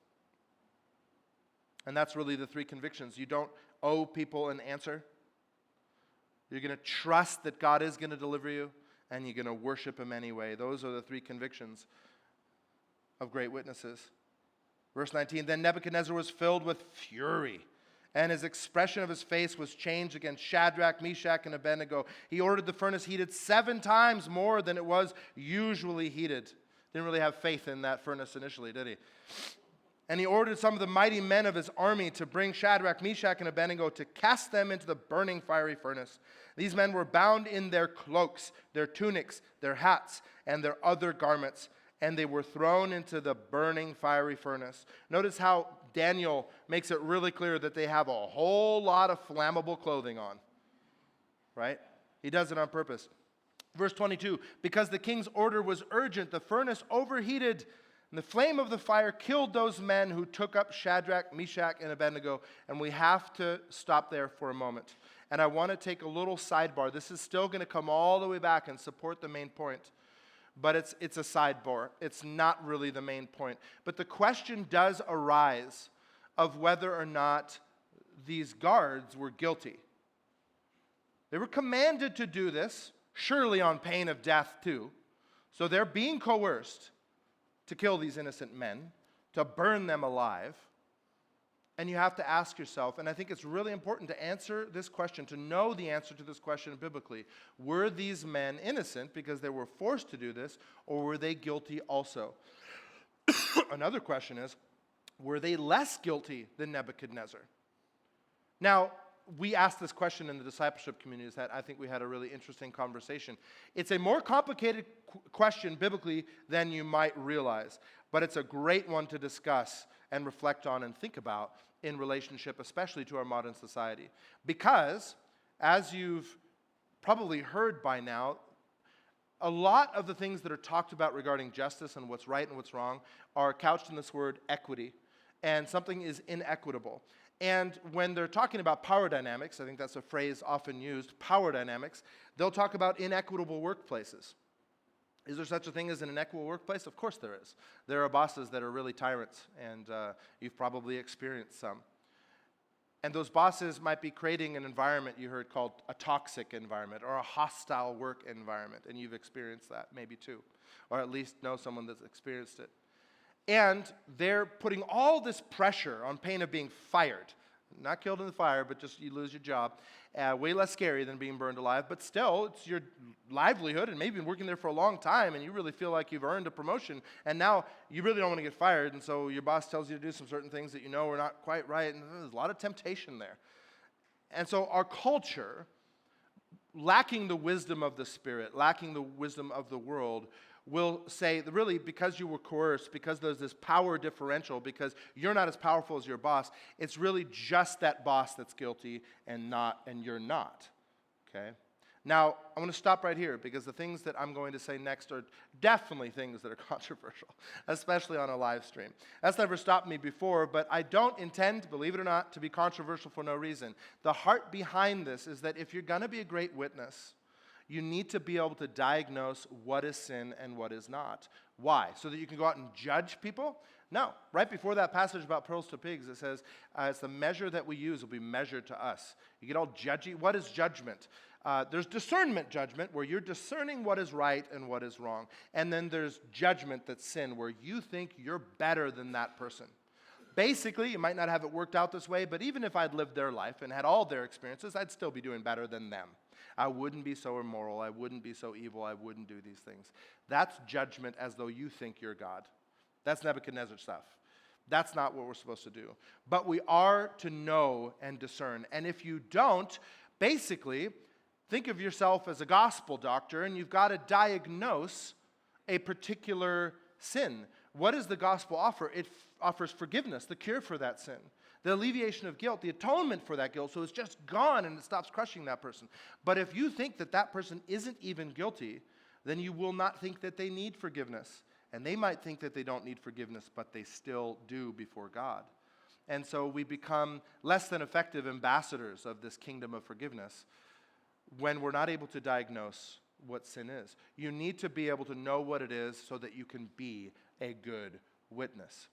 And that's really the three convictions. You don't owe people an answer. You're going to trust that God is going to deliver you, and you're going to worship him anyway. Those are the three convictions of great witnesses. Verse 19, then Nebuchadnezzar was filled with fury, and his expression of his face was changed against Shadrach, Meshach, and Abednego. He ordered the furnace heated 7 times more than it was usually heated. Didn't really have faith in that furnace initially, did he? And he ordered some of the mighty men of his army to bring Shadrach, Meshach, and Abednego to cast them into the burning fiery furnace. These men were bound in their cloaks, their tunics, their hats, and their other garments, and they were thrown into the burning fiery furnace. Notice how Daniel makes it really clear that they have a whole lot of flammable clothing on, right? He does it on purpose. Verse 22, because the king's order was urgent, the furnace overheated, and the flame of the fire killed those men who took up Shadrach, Meshach, and Abednego. And we have to stop there for a moment. And I want to take a little sidebar. This is still going to come all the way back and support the main point. But it's a sidebar. It's not really the main point. But the question does arise of whether or not these guards were guilty. They were commanded to do this, surely on pain of death too. So they're being coerced to kill these innocent men, to burn them alive. And you have to ask yourself, and I think it's really important to answer this question, to know the answer to this question biblically. Were these men innocent because they were forced to do this, or were they guilty also? Another question is, were they less guilty than Nebuchadnezzar? Now, we asked this question in the discipleship communities that I think we had a really interesting conversation. It's a more complicated question biblically than you might realize, but it's a great one to discuss and reflect on and think about in relationship, especially to our modern society. Because, as you've probably heard by now, a lot of the things that are talked about regarding justice and what's right and what's wrong are couched in this word equity, and something is inequitable. And when they're talking about power dynamics, I think that's a phrase often used, power dynamics, they'll talk about inequitable workplaces. Is there such a thing as an inequitable workplace? Of course there is. There are bosses that are really tyrants, and you've probably experienced some. And those bosses might be creating an environment you heard called a toxic environment or a hostile work environment, and you've experienced that maybe too, or at least know someone that's experienced it. And they're putting all this pressure on pain of being fired. Not killed in the fire, but just you lose your job. Way less scary than being burned alive, but still, it's your livelihood, and maybe you've been working there for a long time, and you really feel like you've earned a promotion, and now you really don't want to get fired, and so your boss tells you to do some certain things that you know are not quite right, and there's a lot of temptation there. And so our culture, lacking the wisdom of the Spirit, lacking the wisdom of the world, will say, really, because you were coerced, because there's this power differential, because you're not as powerful as your boss, it's really just that boss that's guilty and you're not. Okay? Now, I want to stop right here because the things that I'm going to say next are definitely things that are controversial, especially on a live stream. That's never stopped me before, but I don't intend, believe it or not, to be controversial for no reason. The heart behind this is that if you're going to be a great witness, you need to be able to diagnose what is sin and what is not. Why? So that you can go out and judge people? No. Right before that passage about pearls to pigs, it says, it's the measure that we use will be measured to us. You get all judgy. What is judgment? There's discernment judgment, where you're discerning what is right and what is wrong. And then there's judgment that's sin, where you think you're better than that person. Basically, you might not have it worked out this way, but even if I'd lived their life and had all their experiences, I'd still be doing better than them. I wouldn't be so immoral. I wouldn't be so evil. I wouldn't do these things. That's judgment as though you think you're God. That's Nebuchadnezzar stuff. That's not what we're supposed to do. But we are to know and discern. And if you don't, basically, think of yourself as a gospel doctor, and you've got to diagnose a particular sin. What does the gospel offer? It offers forgiveness, the cure for that sin, the alleviation of guilt, the atonement for that guilt, so it's just gone and it stops crushing that person. But if you think that that person isn't even guilty, then you will not think that they need forgiveness. And they might think that they don't need forgiveness, but they still do before God. And so we become less than effective ambassadors of this kingdom of forgiveness when we're not able to diagnose what sin is. You need to be able to know what it is so that you can be a good witness,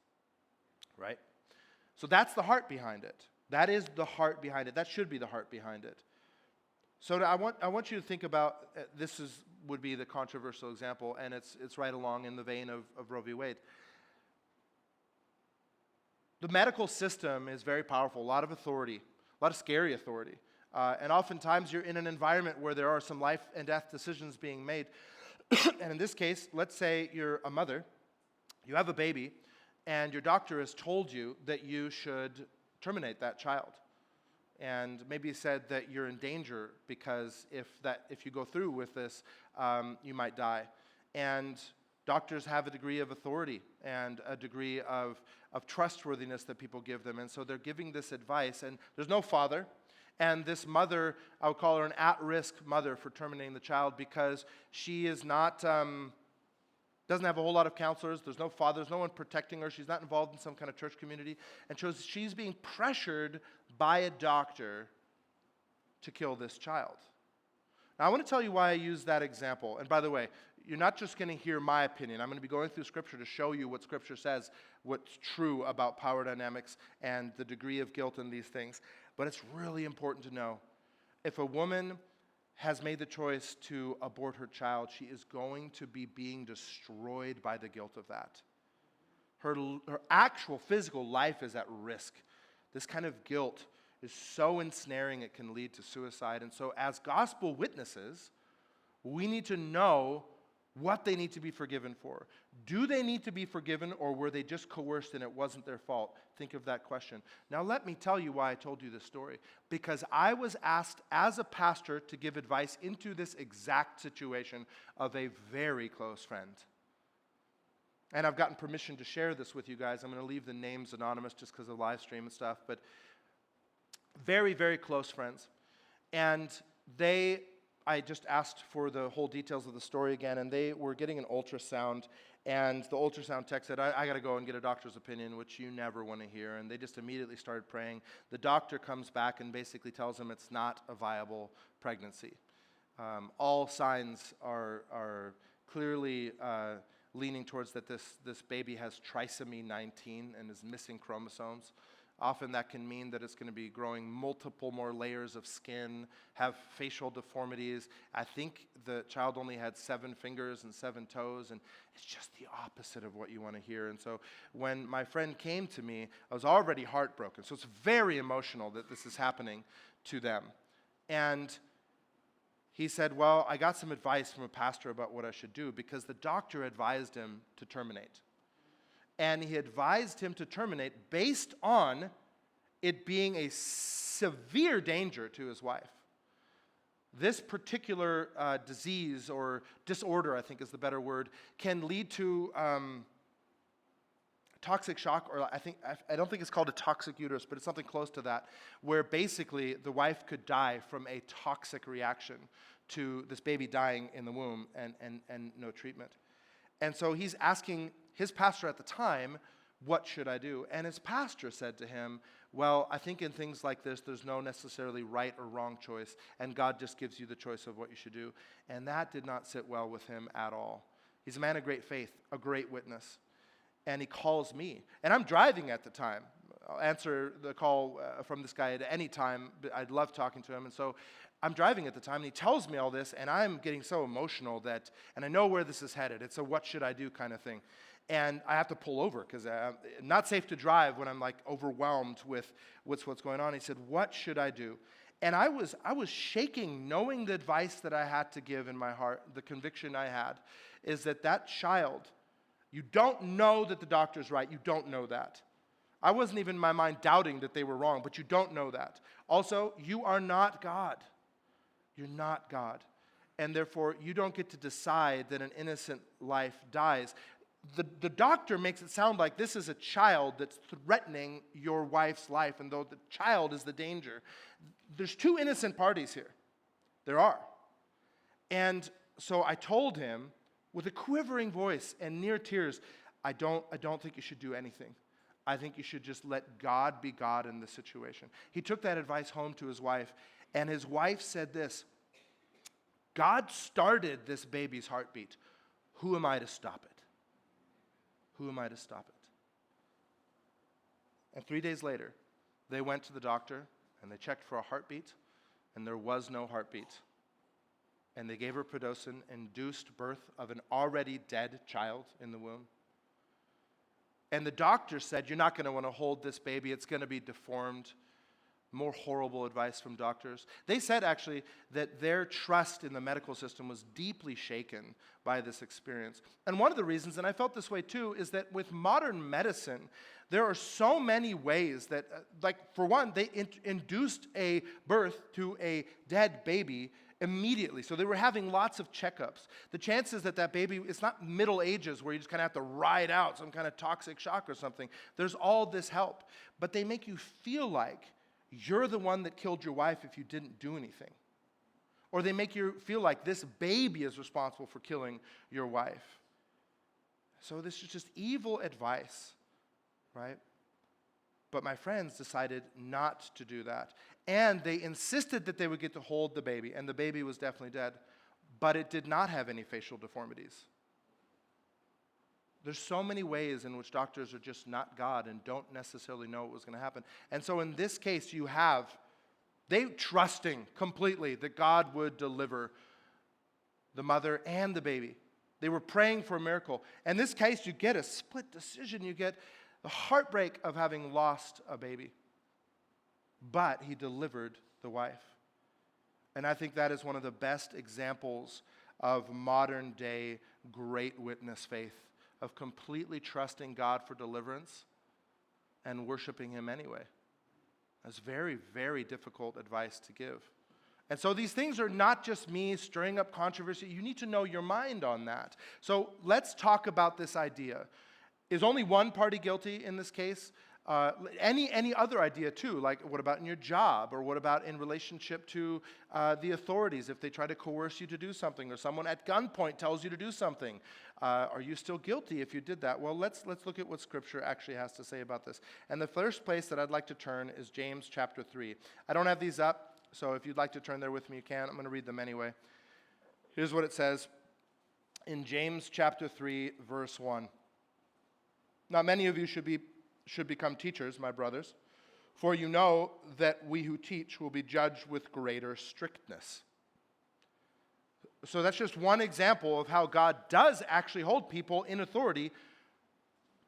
right? So that's the heart behind it. That is the heart behind it. That should be the heart behind it. So I want you to think about, would be the controversial example, and it's right along in the vein of Roe v. Wade. The medical system is very powerful, a lot of authority, a lot of scary authority. And oftentimes you're in an environment where there are some life and death decisions being made. And in this case, let's say you're a mother, you have a baby, and your doctor has told you that you should terminate that child. And maybe said that you're in danger because if you go through with this, you might die. And doctors have a degree of authority and a degree of trustworthiness that people give them. And so they're giving this advice, and there's no father. And this mother, I would call her an at-risk mother for terminating the child because she is not, doesn't have a whole lot of counselors. There's no father. There's no one protecting her. She's not involved in some kind of church community. And so she's being pressured by a doctor to kill this child. Now, I want to tell you why I use that example. And by the way, you're not just going to hear my opinion. I'm going to be going through Scripture to show you what Scripture says, what's true about power dynamics and the degree of guilt in these things. But it's really important to know, if a woman has made the choice to abort her child, she is going to be being destroyed by the guilt of that. Her actual physical life is at risk. This kind of guilt is so ensnaring it can lead to suicide. And so as gospel witnesses, we need to know what they need to be forgiven for. Do they need to be forgiven, or were they just coerced and it wasn't their fault? Think of that question. Now let me tell you why I told you this story. Because I was asked as a pastor to give advice into this exact situation of a very close friend. And I've gotten permission to share this with you guys. I'm going to leave the names anonymous just because of live stream and stuff. But very, very close friends. And I just asked for the whole details of the story again, and they were getting an ultrasound, and the ultrasound tech said, I got to go and get a doctor's opinion, which you never want to hear, and they just immediately started praying. The doctor comes back and basically tells them it's not a viable pregnancy. All signs are clearly leaning towards that this baby has trisomy 19 and is missing chromosomes. Often that can mean that it's going to be growing multiple more layers of skin, have facial deformities. I think the child only had 7 fingers and 7 toes, and it's just the opposite of what you want to hear. And so when my friend came to me, I was already heartbroken. So it's very emotional that this is happening to them. And he said, well, I got some advice from a pastor about what I should do, because the doctor advised him to terminate. And he advised him to terminate based on it being a severe danger to his wife. This particular disease or disorder, I think is the better word, can lead to toxic shock, or I don't think it's called a toxic uterus, but it's something close to that, where basically the wife could die from a toxic reaction to this baby dying in the womb and no treatment. And so he's asking his pastor at the time, what should I do? And his pastor said to him, well, I think in things like this, there's no necessarily right or wrong choice, and God just gives you the choice of what you should do. And that did not sit well with him at all. He's a man of great faith, a great witness. And he calls me, and I'm driving at the time. I'll answer the call from this guy at any time, but I'd love talking to him. And so I'm driving at the time, and he tells me all this, and I'm getting so emotional and I know where this is headed. It's a what should I do kind of thing. And I have to pull over because I'm not safe to drive when I'm like overwhelmed with what's going on. He said, what should I do? And I was shaking, knowing the advice that I had to give in my heart. The conviction I had is that child, you don't know that the doctor's right. You don't know that. I wasn't even in my mind doubting that they were wrong, but you don't know that. Also, you are not God. You're not God. And therefore, you don't get to decide that an innocent life dies. The doctor makes it sound like this is a child that's threatening your wife's life, and though the child is the danger. There's 2 innocent parties here. There are. And so I told him with a quivering voice and near tears, I don't think you should do anything. I think you should just let God be God in this situation. He took that advice home to his wife, and his wife said this, God started this baby's heartbeat. Who am I to stop it? Who am I to stop it? And 3 days later, they went to the doctor, and they checked for a heartbeat, and there was no heartbeat. And they gave her Pitocin, induced birth of an already dead child in the womb. And the doctor said, you're not going to want to hold this baby. It's going to be deformed. More horrible advice from doctors. They said, actually, that their trust in the medical system was deeply shaken by this experience. And one of the reasons, and I felt this way too, is that with modern medicine, there are so many ways that, for one, they induced a birth to a dead baby immediately. So they were having lots of checkups. The chances that baby, it's not Middle Ages where you just kind of have to ride out some kind of toxic shock or something. There's all this help. But they make you feel like you're the one that killed your wife if you didn't do anything. Or they make you feel like this baby is responsible for killing your wife. So this is just evil advice, right? But my friends decided not to do that. And they insisted that they would get to hold the baby, and the baby was definitely dead. But it did not have any facial deformities. There's so many ways in which doctors are just not God and don't necessarily know what was going to happen. And so in this case, they trusting completely that God would deliver the mother and the baby. They were praying for a miracle. In this case, you get a split decision. You get the heartbreak of having lost a baby. but he delivered the wife. And I think that is one of the best examples of modern day great witness faith, of completely trusting God for deliverance and worshiping him anyway. That's very, very difficult advice to give. And so these things are not just me stirring up controversy. You need to know your mind on that. So let's talk about this idea. Is only one party guilty in this case? Any other idea too, like what about in your job, or what about in relationship to the authorities if they try to coerce you to do something, or someone at gunpoint tells you to do something? Are you still guilty if you did that? Well, let's look at what Scripture actually has to say about this. And the first place that I'd like to turn is James chapter 3. I don't have these up, so if you'd like to turn there with me, you can. I'm going to read them anyway. Here's what it says in James chapter 3, verse 1. Now, many of you should become teachers, my brothers, for you know that we who teach will be judged with greater strictness. So that's just one example of how God does actually hold people in authority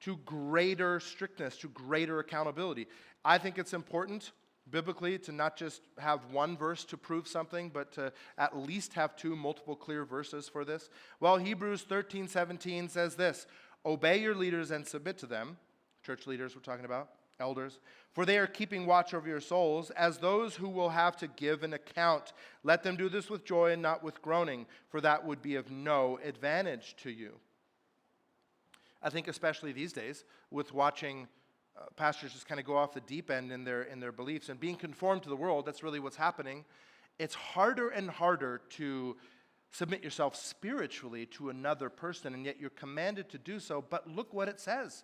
to greater strictness, to greater accountability. I think it's important biblically to not just have one verse to prove something, but to at least have two multiple clear verses for this. Well, Hebrews 13:17 says this, obey your leaders and submit to them. Church leaders we're talking about, elders. For they are keeping watch over your souls as those who will have to give an account. Let them do this with joy and not with groaning, for that would be of no advantage to you. I think especially these days, with watching pastors just kind of go off the deep end in their beliefs and being conformed to the world, that's really what's happening. It's harder and harder to submit yourself spiritually to another person, and yet you're commanded to do so. But look what it says.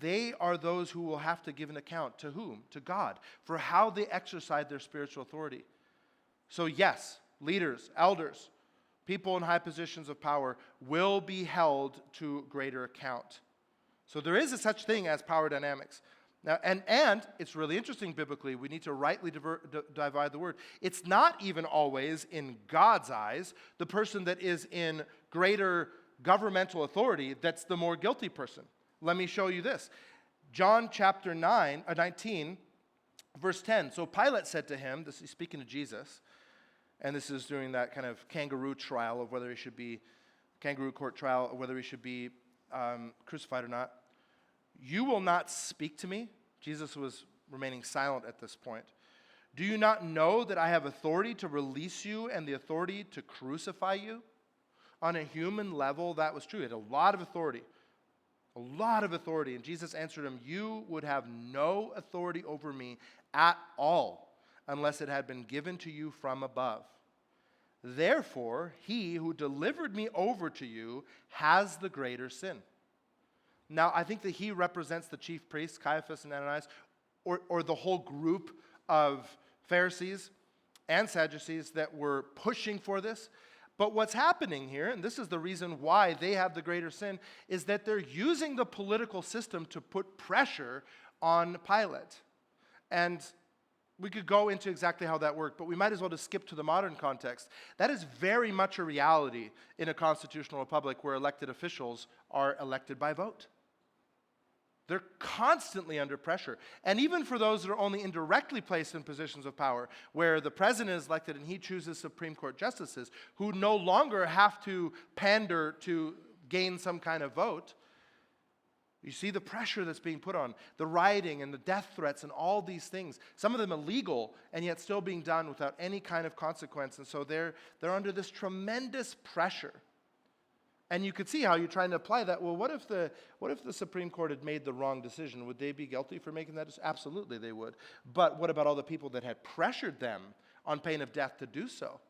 They are those who will have to give an account to whom? To God, for how they exercise their spiritual authority. So yes, leaders, elders, people in high positions of power will be held to greater account. So there is a such thing as power dynamics. Now, and it's really interesting biblically, we need to rightly divide the word. It's not even always, in God's eyes, the person that is in greater governmental authority that's the more guilty person. Let me show you this. John chapter 19, verse 10. So Pilate said to him, this is speaking to Jesus, and this is during that kind of kangaroo trial of whether he should be, kangaroo court trial of whether he should be crucified or not. You will not speak to me? Jesus was remaining silent at this point. Do you not know that I have authority to release you and the authority to crucify you? On a human level, that was true. He had a lot of authority. A lot of authority. And Jesus answered him, you would have no authority over me at all unless it had been given to you from above. Therefore, he who delivered me over to you has the greater sin. Now, I think that he represents the chief priests, Caiaphas and Ananias, or the whole group of Pharisees and Sadducees that were pushing for this. But what's happening here, and this is the reason why they have the greater sin, is that they're using the political system to put pressure on Pilate. And we could go into exactly how that worked, but we might as well just skip to the modern context. That is very much a reality in a constitutional republic where elected officials are elected by vote. They're constantly under pressure. And even for those that are only indirectly placed in positions of power, where the president is elected and he chooses Supreme Court justices who no longer have to pander to gain some kind of vote, you see the pressure that's being put on, the rioting and the death threats and all these things, some of them illegal and yet still being done without any kind of consequence. And so they're under this tremendous pressure. And you could see how you're trying to apply that. Well, what if the Supreme Court had made the wrong decision? Would they be guilty for making that decision? Absolutely, they would. But what about all the people that had pressured them on pain of death to do so?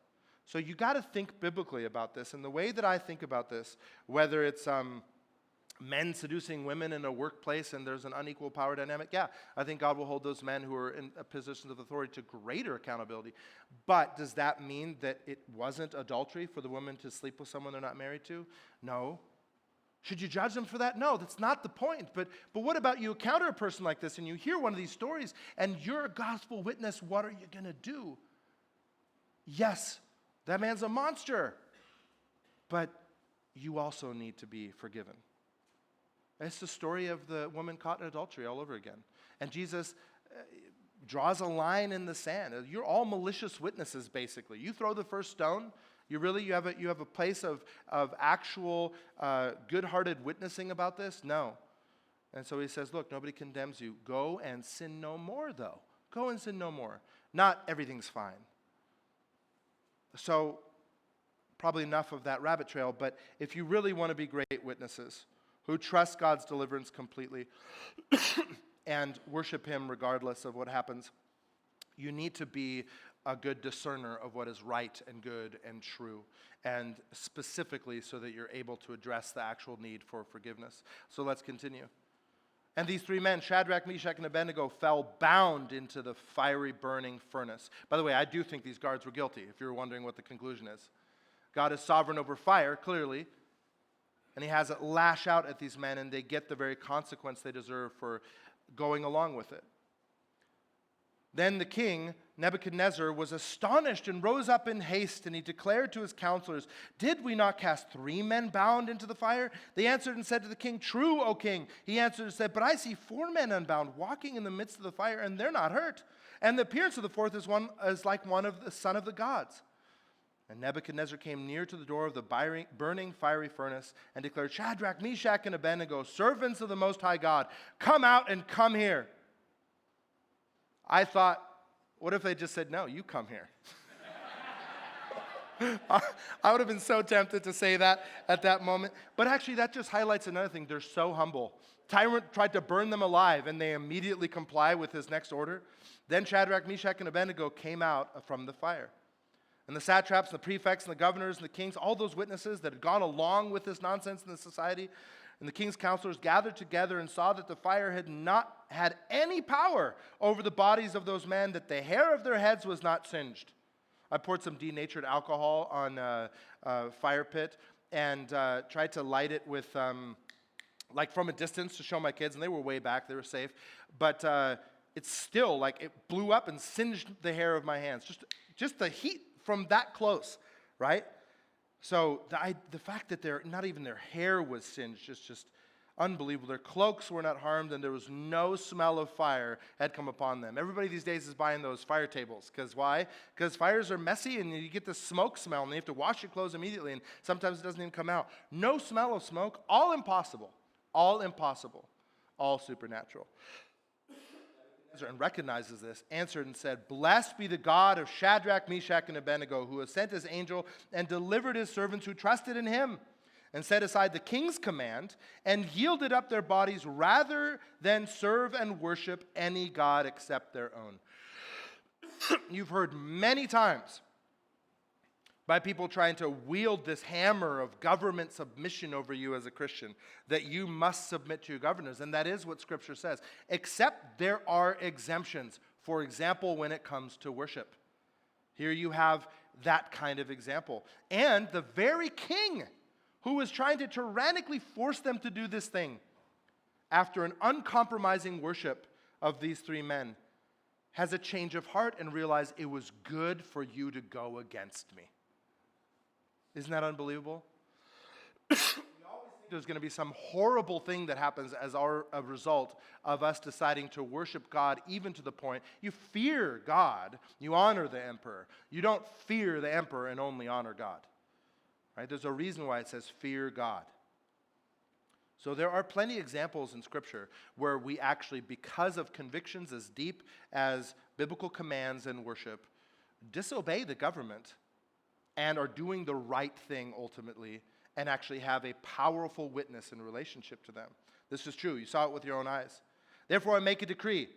So you got to think biblically about this. And the way that I think about this, whether it's men seducing women in a workplace and there's an unequal power dynamic, yeah, I think God will hold those men who are in positions of authority to greater accountability. But does that mean that it wasn't adultery for the woman to sleep with someone they're not married to? No. Should you judge them for that? No, that's not the point. But what about you encounter a person like this and you hear one of these stories and you're a gospel witness, what are you going to do? Yes, that man's a monster. But you also need to be forgiven. It's the story of the woman caught in adultery all over again. And Jesus draws a line in the sand. You're all malicious witnesses, basically. You throw the first stone. You have a place of actual good-hearted witnessing about this? No. And so he says, look, nobody condemns you. Go and sin no more, though. Go and sin no more. Not everything's fine. So probably enough of that rabbit trail, but if you really want to be great witnesses who trust God's deliverance completely and worship him regardless of what happens, you need to be a good discerner of what is right and good and true, and specifically so that you're able to address the actual need for forgiveness. So let's continue. And these three men, Shadrach, Meshach, and Abednego, fell bound into the fiery burning furnace. By the way, I do think these guards were guilty, if you're wondering what the conclusion is. God is sovereign over fire, clearly, and he has it lash out at these men, and they get the very consequence they deserve for going along with it. Then the king, Nebuchadnezzar, was astonished and rose up in haste, and he declared to his counselors, "Did we not cast 3 men bound into the fire?" They answered and said to the king, "True, O king." He answered and said, "But I see 4 men unbound, walking in the midst of the fire, and they're not hurt. And the appearance of the fourth is like one of the son of the gods." And Nebuchadnezzar came near to the door of the burning fiery furnace and declared, "Shadrach, Meshach, and Abednego, servants of the Most High God, come out and come here." I thought, what if they just said, "No, you come here"? I would have been so tempted to say that at that moment. But actually, that just highlights another thing. They're so humble. Tyrant tried to burn them alive, and they immediately comply with his next order. Then Shadrach, Meshach, and Abednego came out from the fire. And the satraps, and the prefects, and the governors, and the kings, all those witnesses that had gone along with this nonsense in the society, and the king's counselors gathered together and saw that the fire had not had any power over the bodies of those men, that the hair of their heads was not singed. I poured some denatured alcohol on a fire pit and tried to light it with, like from a distance to show my kids, and they were way back, they were safe. But it's still, like, it blew up and singed the hair of my hands. Just the heat from that close, right? So the fact that not even their hair was singed is just unbelievable. Their cloaks were not harmed, and there was no smell of fire had come upon them. Everybody these days is buying those fire tables. Because why? Because fires are messy, and you get the smoke smell, and you have to wash your clothes immediately, and sometimes it doesn't even come out. No smell of smoke, all impossible, all supernatural. And recognizes this, answered and said, "Blessed be the God of Shadrach, Meshach, and Abednego, who has sent his angel and delivered his servants who trusted in him, and set aside the king's command and yielded up their bodies rather than serve and worship any god except their own." You've heard many times by people trying to wield this hammer of government submission over you as a Christian, that you must submit to your governors. And that is what Scripture says. Except there are exemptions. For example, when it comes to worship. Here you have that kind of example. And the very king who was trying to tyrannically force them to do this thing, after an uncompromising worship of these 3 men, has a change of heart and realizes it was good for you to go against me. Isn't that unbelievable? We always think there's going to be some horrible thing that happens as a result of us deciding to worship God, even to the point you fear God, you honor the emperor. You don't fear the emperor and only honor God. Right? There's a reason why it says fear God. So there are plenty of examples in Scripture where we actually, because of convictions as deep as biblical commands and worship, disobey the government and are doing the right thing ultimately, and actually have a powerful witness in relationship to them. This is true. You saw it with your own eyes. "Therefore I make a decree.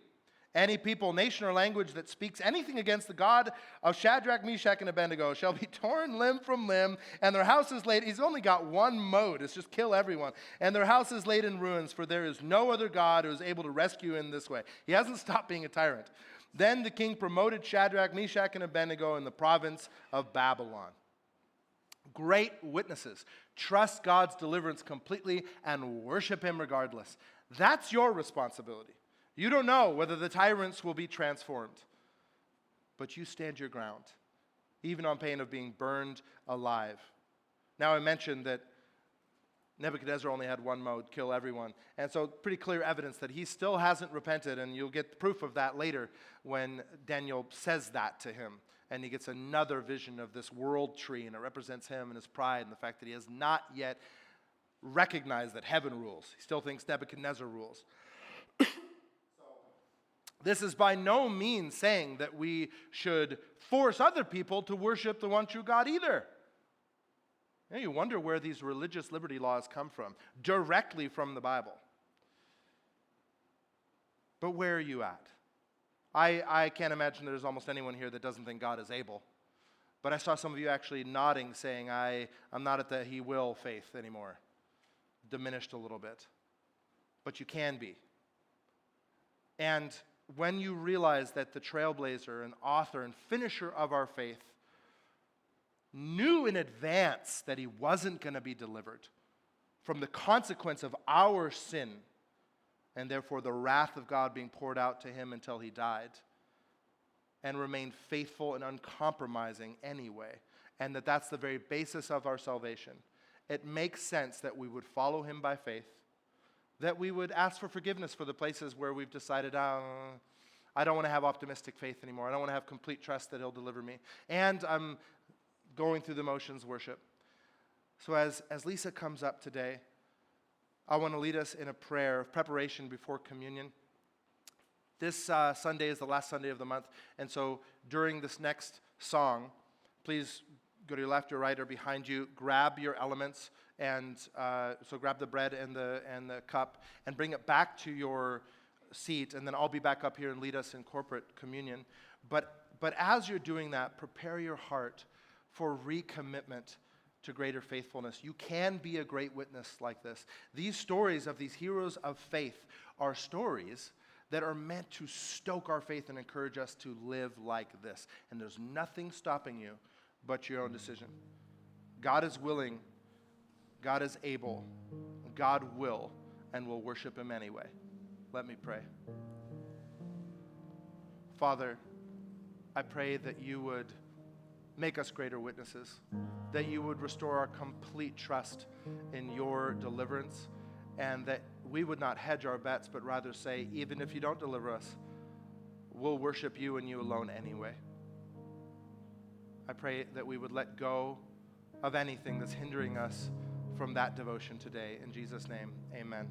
Any people, nation, or language that speaks anything against the God of Shadrach, Meshach, and Abednego shall be torn limb from limb, and their house is laid." He's only got one mode. It's just kill everyone. "And their house is laid in ruins, for there is no other God who is able to rescue in this way." He hasn't stopped being a tyrant. Then the king promoted Shadrach, Meshach, and Abednego in the province of Babylon. Great witnesses. Trust God's deliverance completely and worship him regardless. That's your responsibility. You don't know whether the tyrants will be transformed, but you stand your ground, even on pain of being burned alive. Now, I mentioned that Nebuchadnezzar only had one mode, kill everyone. And so pretty clear evidence that he still hasn't repented, and you'll get proof of that later when Daniel says that to him. And he gets another vision of this world tree, and it represents him and his pride and the fact that he has not yet recognized that heaven rules. He still thinks Nebuchadnezzar rules. This is by no means saying that we should force other people to worship the one true God either. You wonder where these religious liberty laws come from. Directly from the Bible. But where are you at? I can't imagine there's almost anyone here that doesn't think God is able. But I saw some of you actually nodding, saying, I'm not at the he will faith anymore. Diminished a little bit. But you can be. And when you realize that the trailblazer and author and finisher of our faith knew in advance that he wasn't going to be delivered from the consequence of our sin, and therefore the wrath of God being poured out to him until he died, and remained faithful and uncompromising anyway, and that's the very basis of our salvation, it makes sense that we would follow him by faith, that we would ask for forgiveness for the places where we've decided, I don't want to have optimistic faith anymore. I don't want to have complete trust that he'll deliver me. And I'm going through the motions worship. So as Lisa comes up today, I want to lead us in a prayer of preparation before communion. This Sunday is the last Sunday of the month, and so during this next song, please go to your left or right or behind you, grab your elements, and so grab the bread and the cup, and bring it back to your seat, and then I'll be back up here and lead us in corporate communion. But as you're doing that, prepare your heart for recommitment to greater faithfulness. You can be a great witness like this. These stories of these heroes of faith are stories that are meant to stoke our faith and encourage us to live like this. And there's nothing stopping you but your own decision. God is willing, God is able, God will, and we'll worship him anyway. Let me pray. Father, I pray that you would make us greater witnesses, that you would restore our complete trust in your deliverance, and that we would not hedge our bets, but rather say, even if you don't deliver us, we'll worship you and you alone anyway. I pray that we would let go of anything that's hindering us from that devotion today. In Jesus' name, amen.